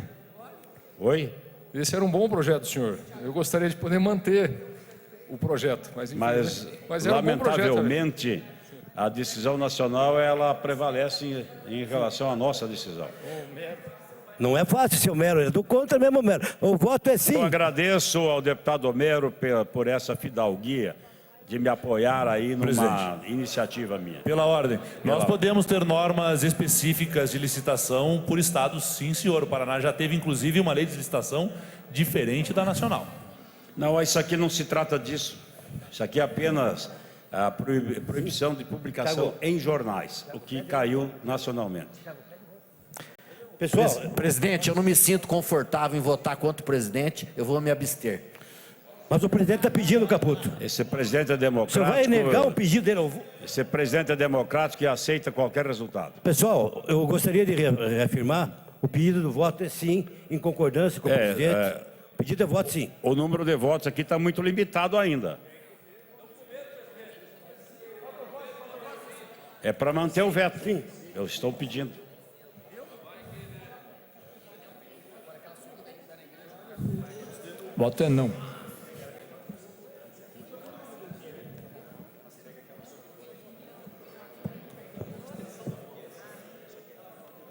Oi? Esse era um bom projeto do senhor. Eu gostaria de poder manter o projeto, mas Mas era um bom projeto. lamentavelmente, a decisão nacional ela prevalece em relação à nossa decisão. Não é fácil, senhor Mero, é do contra mesmo, Mero. O voto é sim. Eu agradeço ao deputado Homero por essa fidalguia de me apoiar aí numa iniciativa minha. Pela ordem. Nós podemos ter normas específicas de licitação por estados, sim, senhor. O Paraná já teve, inclusive, uma lei de licitação diferente da nacional. Não, isso aqui não se trata disso. Isso aqui é apenas a proibição de publicação em jornais, o que caiu nacionalmente. Pessoal, Presidente, eu não me sinto confortável em votar contra o presidente, eu vou me abster. mas o presidente está pedindo, Caputo. Esse presidente é O senhor democrático. vai negar o pedido dele? Esse presidente é democrático e aceita qualquer resultado. Pessoal, eu gostaria de reafirmar, o pedido do voto é sim, em concordância com o presidente. O pedido é voto sim. O número de votos aqui está muito limitado ainda. É para manter o veto. Sim. Eu estou pedindo. Voto é não.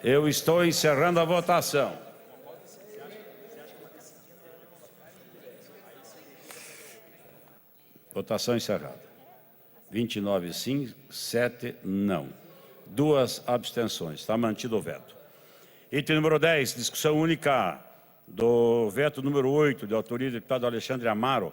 Eu estou encerrando a votação. Votação encerrada. 29 sim, 7 não. 2 abstenções. Está mantido o veto. Item número 10, discussão única do veto número 8, de autoria do deputado Alexandre Amaro,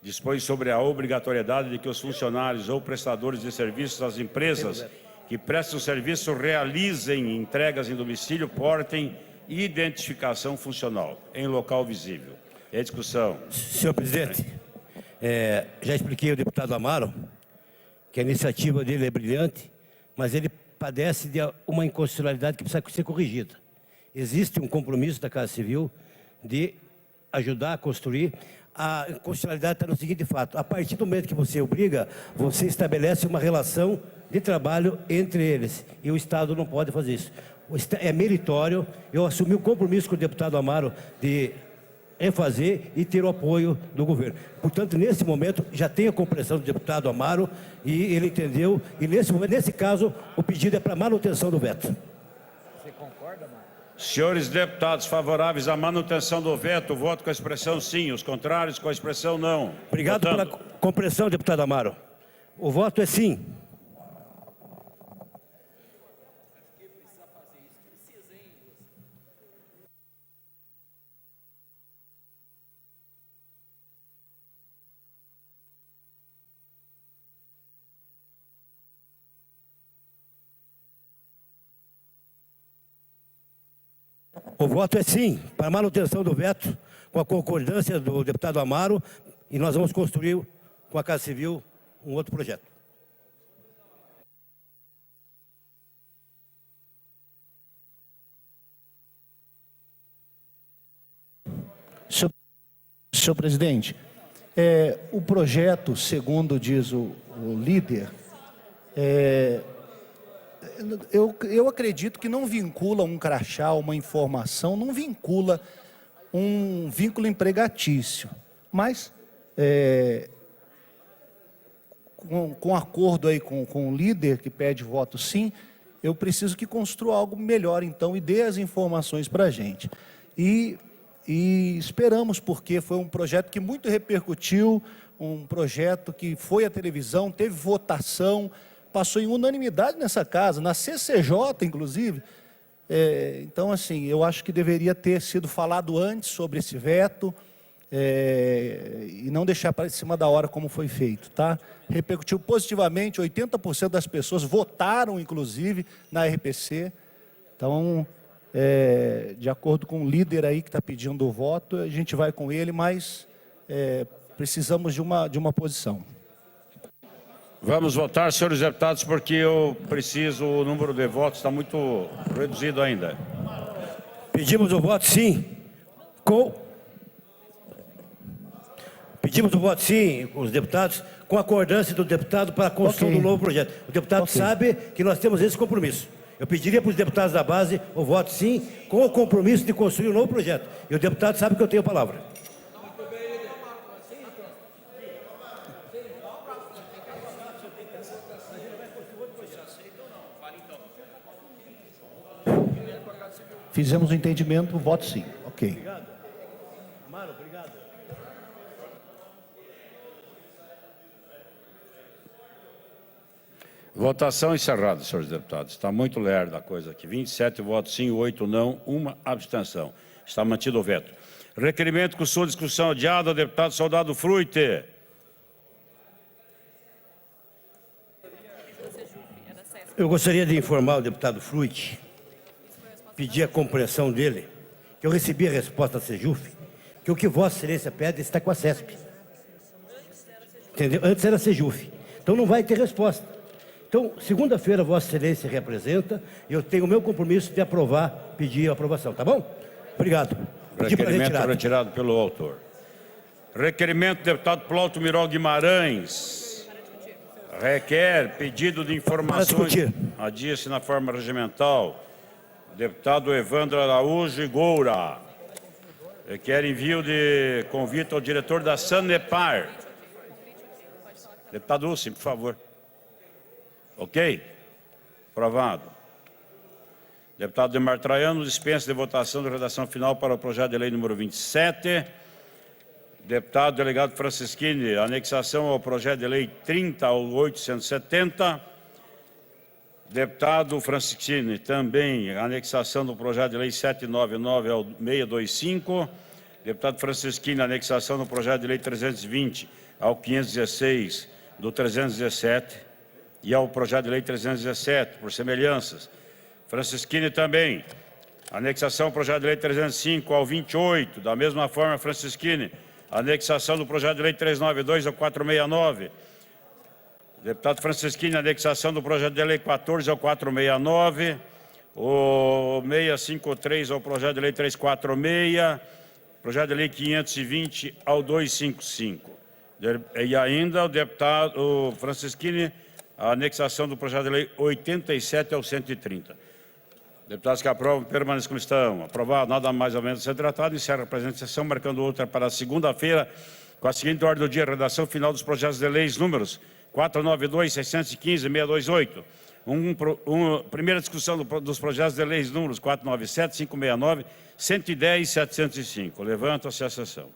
dispõe sobre a obrigatoriedade de que os funcionários ou prestadores de serviços das empresas que prestam serviço realizem entregas em domicílio, portem identificação funcional em local visível. É discussão. Senhor presidente, já expliquei ao deputado Amaro que a iniciativa dele é brilhante, mas ele padece de uma inconstitucionalidade que precisa ser corrigida. Existe um compromisso da Casa Civil de ajudar a construir. A inconstitucionalidade está no seguinte fato: a partir do momento que você obriga, você estabelece uma relação de trabalho entre eles, e o Estado não pode fazer isso. É meritório. Eu assumi o compromisso com o deputado Amaro de refazer e ter o apoio do governo. Portanto, nesse momento, já tem a compreensão do deputado Amaro, e ele entendeu, e nesse caso, o pedido é para manutenção do veto. Você concorda, Amaro? Senhores deputados favoráveis à manutenção do veto, voto com a expressão sim, os contrários com a expressão não. Obrigado pela compreensão, deputado Amaro. O voto é sim. O voto é sim, para manutenção do veto, com a concordância do deputado Amaro, e nós vamos construir com a Casa Civil um outro projeto. Senhor presidente, o projeto, segundo diz o líder, eu acredito que não vincula um crachá, uma informação, não vincula um vínculo empregatício. Mas, com acordo aí com o líder que pede voto sim, eu preciso que construa algo melhor, então, e dê as informações para a gente. E esperamos, porque foi um projeto que muito repercutiu, um projeto que foi à televisão, teve votação, passou em unanimidade nessa casa, na CCJ, inclusive. Então, assim, eu acho que deveria ter sido falado antes sobre esse veto, e não deixar para cima da hora como foi feito, tá? Repercutiu positivamente, 80% das pessoas votaram, inclusive, na RPC. Então, de acordo com o líder aí que está pedindo o voto, a gente vai com ele, mas precisamos de uma posição. Vamos votar, senhores deputados, porque eu preciso, o número de votos está muito reduzido ainda. Pedimos o voto sim, Pedimos o voto sim, os deputados, com a concordância do deputado para a construção do novo projeto. O deputado sabe que nós temos esse compromisso. Eu pediria para os deputados da base o voto sim, com o compromisso de construir um novo projeto. E o deputado sabe que eu tenho a palavra. Fizemos o entendimento, voto sim. Ok. Obrigado. Amaro, obrigado. Votação encerrada, senhores deputados. Está muito lerda a coisa aqui. 27 votos sim, 8 não, 1 abstenção. Está mantido o veto. Requerimento com sua discussão adiada, deputado Soldado Fruite. Eu gostaria de informar o deputado Fruit, pedir a compreensão dele, que eu recebi a resposta da Sejuf, que o que Vossa Excelência pede está com a CESP. Entendeu? Antes era a Sejuf. Então não vai ter resposta. Então, segunda-feira, Vossa Excelência representa, e eu tenho o meu compromisso de aprovar, pedir a aprovação, tá bom? Obrigado. Requerimento retirado pelo autor. Requerimento do deputado Plauto Miró Guimarães. Requer pedido de informações. Adia-se na forma regimental. Deputado Evandro Araújo e Goura. Requer envio de convite ao diretor da Sanepar. Deputado Ussi, por favor. Ok? Aprovado. Deputado Demar Traiano, dispensa de votação de redação final para o projeto de lei número 27. Deputado Delegado Francisquini, anexação ao projeto de lei 30 ao 870. Deputado Francisquini, também anexação do projeto de lei 799 ao 625. Deputado Francisquini, anexação do projeto de lei 320 ao 516 do 317 e ao projeto de lei 317, por semelhanças. Francisquini também, anexação do projeto de lei 305 ao 28, da mesma forma, Francisquini, anexação do projeto de lei 392 ao 469. Deputado Francisquini, anexação do projeto de lei 14 ao 469, o 653 ao projeto de lei 346, projeto de lei 520 ao 255. E ainda o deputado Francisquini, a anexação do projeto de lei 87 ao 130. Deputados que aprovam, permaneçam como estão. Aprovado, nada mais ou menos a ser tratado. Encerra a presente sessão, marcando outra para segunda-feira, com a seguinte ordem do dia: redação final dos projetos de leis números 492, 615 e 628. Primeira discussão dos projetos de leis números 497, 569, 110 e 705. Levanta-se a sessão.